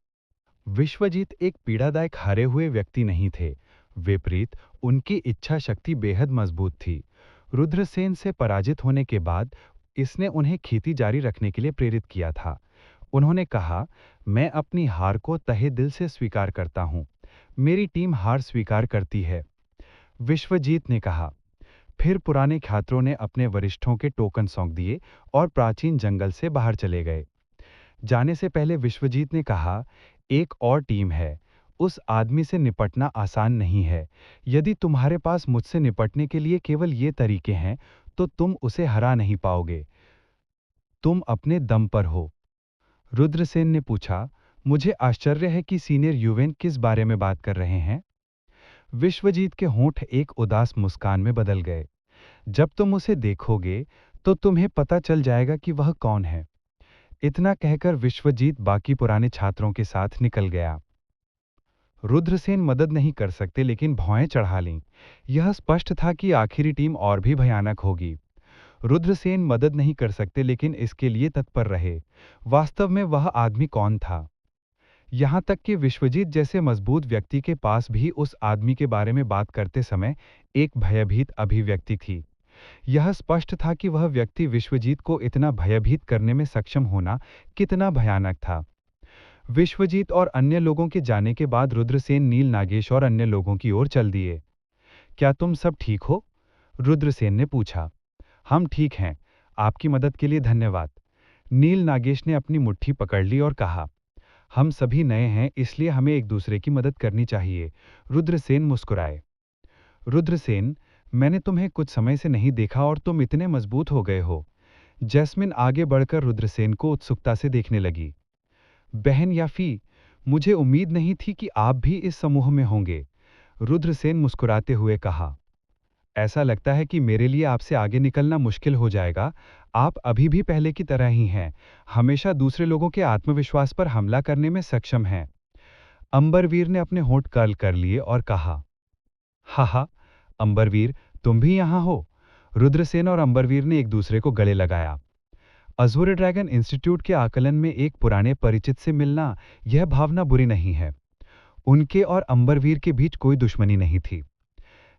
विश्वजीत एक पीड़ादायक हारे हुए व्यक्ति नहीं थे। विपरीत, उनकी इच्छा शक्ति बेहद मजबूत थी। रुद्रसेन से पराजित होने के बाद इसने उन्हें खेती जारी रखने के लिए प्रेरित किया था। उन्होंने कहा, मैं अपनी हार को तहे दिल से स्वीकार करता हूं। मेरी टीम हार स्वीकार करती है। विश्वजीत ने कहा। फिर पुराने छात्रों ने अपने वरिष्ठों के टोकन सौंप दिए और प्राचीन जंगल से बाहर चले गए। जाने से पहले विश्वजीत ने कहा, एक और टीम है। उस आदमी से निपटना आसान नहीं है। यदि तुम्हारे पास मुझसे निपटने के लिए केवल ये तरीके हैं, तो तुम उसे हरा नहीं पाओगे। तुम अपने दम पर हो। रुद्रसेन ने पूछा, मुझे आश्चर्य है कि सीनियर युवेन किस बारे में बात कर रहे हैं? विश्वजीत के होंठ एक उदास मुस्कान में बदल गए। जब तुम उसे देखोगे, तो तुम्हें पता चल जाएगा कि वह कौन है। इतना कहकर विश्वजीत बाकी पुराने छात्रों के साथ निकल गया। रुद्रसेन मदद नहीं कर सकते लेकिन भौएं चढ़ा लीं। यह स्पष्ट था कि आखिरी टीम और भी भयानक होगी। रुद्रसेन मदद नहीं कर सकते लेकिन इसके लिए तत्पर रहे। वास्तव में वह आदमी कौन था? यहां तक कि विश्वजीत जैसे मजबूत व्यक्ति के पास भी उस आदमी के बारे में बात करते समय एक भयभीत अभिव्यक्ति थी। यह स्पष्ट था कि वह व्यक्ति विश्वजीत को इतना भयभीत करने में सक्षम होना कितना भयानक था। विश्वजीत और अन्य लोगों के जाने के बाद रुद्रसेन नील नागेश और अन्य लोगों की ओर चल दिए। क्या तुम सब ठीक हो? रुद्रसेन ने पूछा। हम ठीक हैं, आपकी मदद के लिए धन्यवाद। नील नागेश ने अपनी मुट्ठी पकड़ ली और कहा, हम सभी नए हैं इसलिए हमें एक दूसरे की मदद करनी चाहिए। रुद्रसेन मुस्कुराए। रुद्रसेन, मैंने तुम्हें कुछ समय से नहीं देखा और तुम इतने मजबूत हो गए हो। जैस्मिन आगे बढ़कर रुद्रसेन को उत्सुकता से देखने लगी। बहन याफी, मुझे उम्मीद नहीं थी कि आप भी इस समूह में होंगे। रुद्रसेन मुस्कुराते हुए कहा, ऐसा लगता है कि मेरे लिए आपसे आगे निकलना मुश्किल हो जाएगा। आप अभी भी पहले की तरह ही हैं, हमेशा दूसरे लोगों के आत्मविश्वास पर हमला करने में सक्षम हैं। अंबरवीर ने अपने होंठ कर्ल कर लिए और कहा, हा, अंबरवीर, तुम भी यहाँ हो? रुद्रसेन और अंबरवीर ने एक दूसरे को गले लगाया। अज़ूर ड्रैगन इंस्टीट्यूट के आकलन में एक पुराने परिचित से मिलना, यह भावना बुरी नहीं है। उनके और अंबरवीर के बीच कोई दुश्मनी नहीं थी।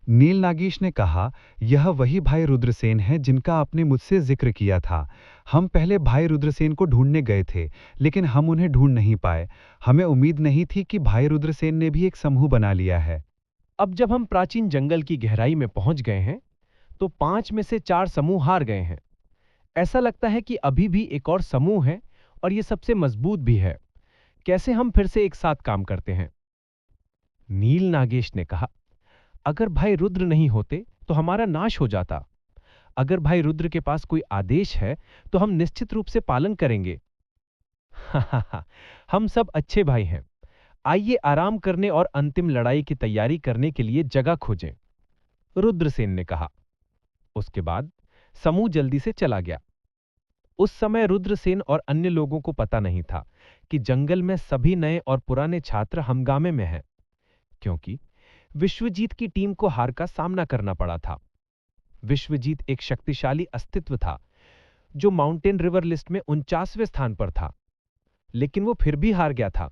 नील नागेश ने कहा, यह वही भाई रुद्रसेन है जिनका आपने मुझसे जिक्र किया था। हम पहले भाई रुद्रसेन को ढूंढने गए थे, लेकिन हम उन्हें ढूंढ नहीं पाए। हमें उम्मीद नहीं थी कि भाई रुद्रसेन ने भी एक समूह बना लिया है। अब जब हम प्राचीन जंगल की गहराई में पहुंच गए हैं, तो 5 में से 4 समूह हार गए हैं। ऐसा लगता है कि अभी भी एक और समूह है और ये सबसे मजबूत भी है। कैसे हम फिर से एक साथ काम करते हैं? नील नागेश ने कहा, अगर भाई रुद्र नहीं होते तो हमारा नाश हो जाता। अगर भाई रुद्र के पास कोई आदेश है तो हम निश्चित रूप से पालन करेंगे। हम सब अच्छे भाई हैं। आइए आराम करने और अंतिम लड़ाई की तैयारी करने के लिए जगह खोजें, रुद्रसेन ने कहा। उसके बाद समूह जल्दी से चला गया। उस समय रुद्रसेन और अन्य लोगों को पता नहीं था कि जंगल में सभी नए और पुराने छात्र हंगामे में हैं, क्योंकि विश्वजीत की टीम को हार का सामना करना पड़ा था। विश्वजीत एक शक्तिशाली अस्तित्व था जो माउंटेन रिवर लिस्ट में 49वें स्थान पर था, लेकिन वो फिर भी हार गया था।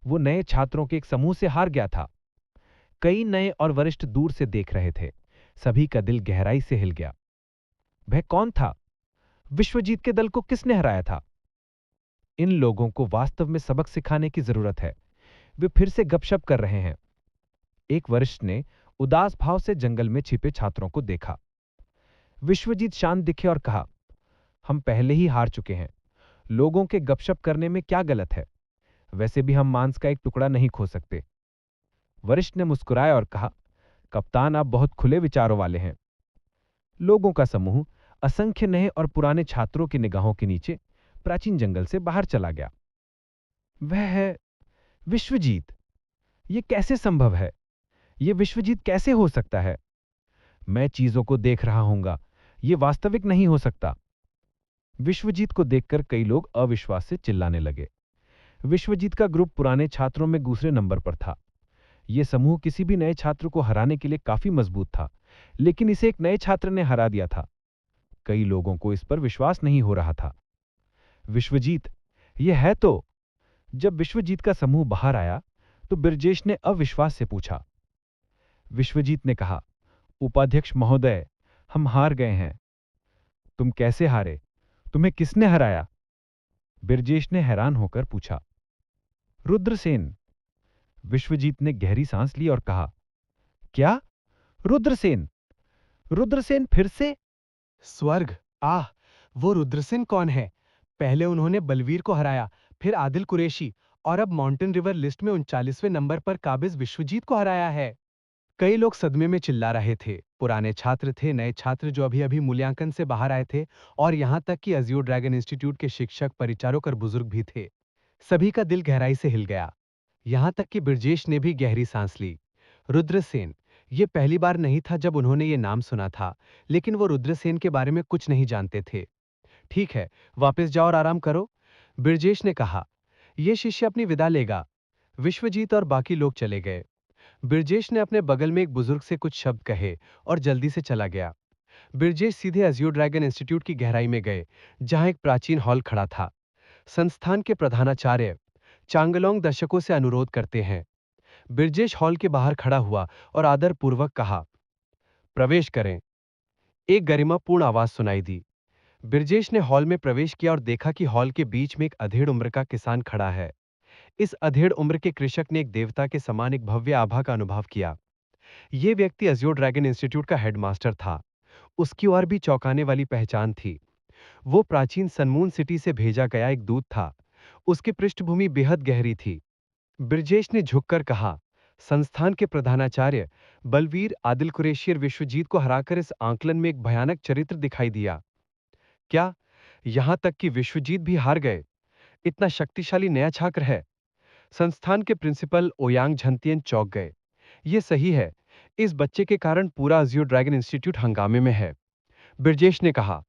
वो नए छात्रों के एक समूह से हार गया था। कई नए और वरिष्ठ दूर से देख रहे थे। सभी का दिल गहराई से हिल गया। वह कौन था? विश्वजीत के दल को किसने हराया था? इन लोगों को वास्तव में सबक सिखाने की जरूरत है। वे फिर से गपशप कर रहे हैं। एक वरिष्ठ ने उदास भाव से जंगल में छिपे छात्रों को देखा। विश्वजीत शांत दिखे और कहा, हम पहले ही हार चुके हैं। लोगों के गपशप करने में क्या गलत है? वैसे भी हम मांस का एक टुकड़ा नहीं खो सकते। वरिष्ठ ने मुस्कुराया और कहा, कप्तान, आप बहुत खुले विचारों वाले हैं। लोगों का समूह असंख्य नए और पुराने छात्रों की निगाहों के नीचे प्राचीन जंगल से बाहर चला गया। वह है विश्वजीत। ये कैसे संभव है? ये विश्वजीत कैसे हो सकता है? मैं चीजों को देख रहा हूंगा, ये वास्तविक नहीं हो सकता। विश्वजीत को देखकर कई लोग अविश्वास से चिल्लाने लगे। विश्वजीत का ग्रुप पुराने छात्रों में दूसरे नंबर पर था। यह समूह किसी भी नए छात्र को हराने के लिए काफी मजबूत था, लेकिन इसे एक नए छात्र ने हरा दिया था। कई लोगों को इस पर विश्वास नहीं हो रहा था। विश्वजीत, यह है तो? जब विश्वजीत का समूह बाहर आया तो बिरजेश ने अविश्वास से पूछा। विश्वजीत ने कहा, उपाध्यक्ष महोदय, हम हार गए हैं। तुम कैसे हारे? तुम्हें किसने हराया? बिरजेश ने हैरान होकर पूछा। रुद्रसेन। विश्वजीत ने गहरी सांस ली और कहा, क्या? रुद्रसेन? रुद्रसेन फिर से? स्वर्ग! आह, वो रुद्रसेन कौन है? पहले उन्होंने बलवीर को हराया, फिर आदिल कुरैशी, और अब माउंटेन रिवर लिस्ट में 39वें नंबर पर काबिज विश्वजीत को हराया है। कई लोग सदमे में चिल्ला रहे थे। पुराने छात्र थे, नए छात्र जो अभी अभी मूल्यांकन से बाहर आए थे, और यहाँ तक कि अज़्योर ड्रैगन इंस्टीट्यूट के शिक्षक, परिचारक और बुजुर्ग भी थे। सभी का दिल गहराई से हिल गया। यहाँ तक कि बिरजेश ने भी गहरी सांस ली। रुद्रसेन, ये पहली बार नहीं था जब उन्होंने ये नाम सुना था, लेकिन वो रुद्रसेन के बारे में कुछ नहीं जानते थे। ठीक है, वापस जाओ और आराम करो, बिरजेश ने कहा। ये शिष्य अपनी विदा लेगा। विश्वजीत और बाकी लोग चले गए। बिरजेश ने अपने बगल में एक बुजुर्ग से कुछ शब्द कहे और जल्दी से चला गया। बिरजेश सीधे अज़्योर ड्रैगन इंस्टीट्यूट की गहराई में गए, जहां एक प्राचीन हॉल खड़ा था। संस्थान के प्रधानाचार्य चांगलोंग दर्शकों से अनुरोध करते हैं। बिरजेश हॉल के बाहर खड़ा हुआ और आदरपूर्वक कहा, प्रवेश करें। एक गरिमापूर्ण आवाज सुनाई दी। बिरजेश ने हॉल में प्रवेश किया और देखा कि हॉल के बीच में एक अधेड़ उम्र का किसान खड़ा है। इस अधेड़ उम्र के कृषक ने एक देवता के समान एक भव्य आभा का अनुभव किया। यह व्यक्ति अज़्योर ड्रैगन इंस्टीट्यूट का हेडमास्टर था। उसकी और भी चौंकाने वाली पहचान थी। वो प्राचीन सनमून सिटी से भेजा गया एक दूत था। उसकी पृष्ठभूमि बेहद गहरी थी। बिरजेश ने झुककर कहा, संस्थान के प्रधानाचार्य बलवीर, आदिल कुरैशी और विश्वजीत को हराकर इस आंकलन में एक भयानक चरित्र दिखाई दिया। क्या? यहां तक कि विश्वजीत भी हार गए? इतना शक्तिशाली नया छात्र है? संस्थान के प्रिंसिपल ओयांग झंतियन चौंक गए। ये सही है, इस बच्चे के कारण पूरा अज़्योर ड्रैगन इंस्टीट्यूट हंगामे में है। बिरजेश ने कहा,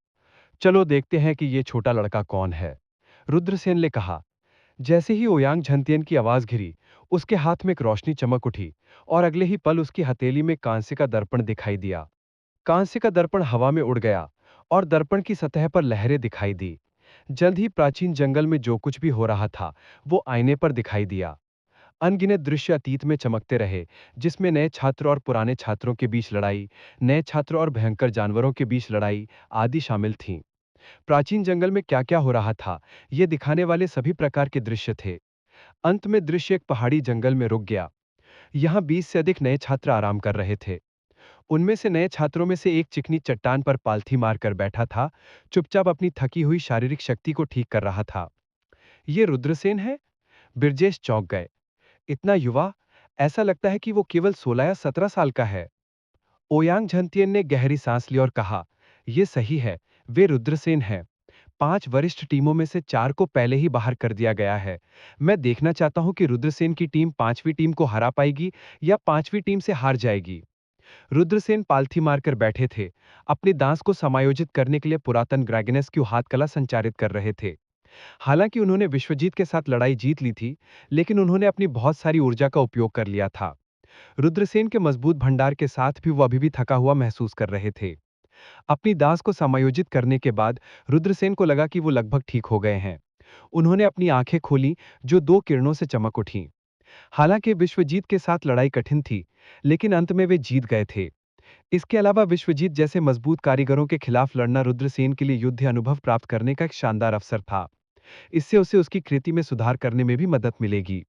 चलो देखते हैं कि ये छोटा लड़का कौन है। रुद्रसेन ने कहा। जैसे ही ओयांग झंतियन की आवाज घिरी, उसके हाथ में एक रोशनी चमक उठी और अगले ही पल उसकी हथेली में कांस्य का दर्पण दिखाई दिया। कांस्य का दर्पण हवा में उड़ गया और दर्पण की सतह पर लहरें दिखाई दी। जल्द ही प्राचीन जंगल में जो कुछ भी हो रहा था वो आईने पर दिखाई दिया। अनगिनत दृश्य अतीत में चमकते रहे, जिसमें नए छात्र और पुराने छात्रों के बीच लड़ाई, नए छात्र और भयंकर जानवरों के बीच लड़ाई आदि शामिल थीं। प्राचीन जंगल में क्या क्या हो रहा था, ये दिखाने वाले सभी प्रकार के दृश्य थे। अंत में दृश्य एक पहाड़ी जंगल में रुक गया। यहाँ 20 से अधिक नए छात्र आराम कर रहे थे। उनमें से नए छात्रों में से एक चिकनी चट्टान पर पालथी मारकर बैठा था, चुपचाप अपनी थकी हुई शारीरिक शक्ति को ठीक कर रहा था। ये रुद्रसेन है? बिरजेश चौंक गए। इतना युवा, ऐसा लगता है कि वो केवल 16 या 17 साल का है। ओयांग झंतियन ने गहरी सांस ली और कहा, ये सही है, वे रुद्रसेन हैं। 5 वरिष्ठ टीमों में से 4 को पहले ही बाहर कर दिया गया है। मैं देखना चाहता हूं कि रुद्रसेन की टीम 5वीं टीम को हरा पाएगी या 5वीं टीम से हार जाएगी। रुद्रसेन पालथी मारकर बैठे थे, अपनी दांस को समायोजित करने के लिए पुरातन ग्रैगनेस की हाथ कला संचारित कर रहे थे। हालांकि उन्होंने विश्वजीत के साथ लड़ाई जीत ली थी, लेकिन उन्होंने अपनी बहुत सारी ऊर्जा का उपयोग कर लिया था। रुद्रसेन के मजबूत भंडार के साथ भी वो अभी भी थका हुआ महसूस कर रहे थे। अपनी दांस को समायोजित करने के बाद रुद्रसेन को लगा कि वो लगभग ठीक हो गए हैं। उन्होंने अपनी आंखें खोली, जो 2 किरणों से चमक उठीं। हालांकि विश्वजीत के साथ लड़ाई कठिन थी, लेकिन अंत में वे जीत गए थे। इसके अलावा विश्वजीत जैसे मजबूत कारीगरों के खिलाफ लड़ना रुद्रसेन के लिए युद्ध अनुभव प्राप्त करने का एक शानदार अवसर था। इससे उसे उसकी कृति में सुधार करने में भी मदद मिलेगी।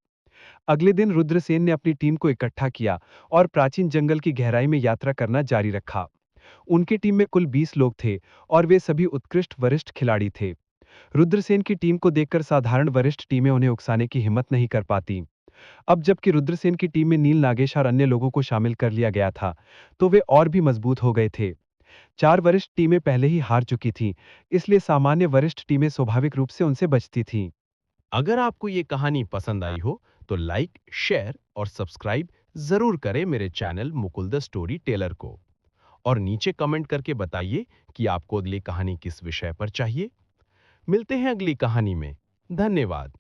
अगले दिन रुद्रसेन ने अपनी टीम को इकट्ठा किया और प्राचीन जंगल की गहराई में यात्रा करना जारी रखा। उनकी टीम में कुल 20 लोग थे और वे सभी उत्कृष्ट वरिष्ठ खिलाड़ी थे। रुद्रसेन की टीम को देखकर साधारण वरिष्ठ टीमें उन्हें उकसाने की हिम्मत नहीं कर पाती। अब जबकि रुद्रसेन की टीम में नील नागेश और अन्य लोगों को शामिल कर लिया गया था, तो वे और भी मजबूत हो गए थे। 4 वरिष्ठ टीमें पहले ही हार चुकी थीं, इसलिए सामान्य वरिष्ठ टीमें स्वाभाविक रूप से उनसे बचती थीं। अगर आपको ये कहानी पसंद आई हो तो लाइक, शेयर और सब्सक्राइब जरूर करें मेरे channel Mukul the story teller को। और नीचे कमेंट करके बताइए कि आपको अगली कहानी किस विषय पर चाहिए। मिलते हैं अगली कहानी में। धन्यवाद।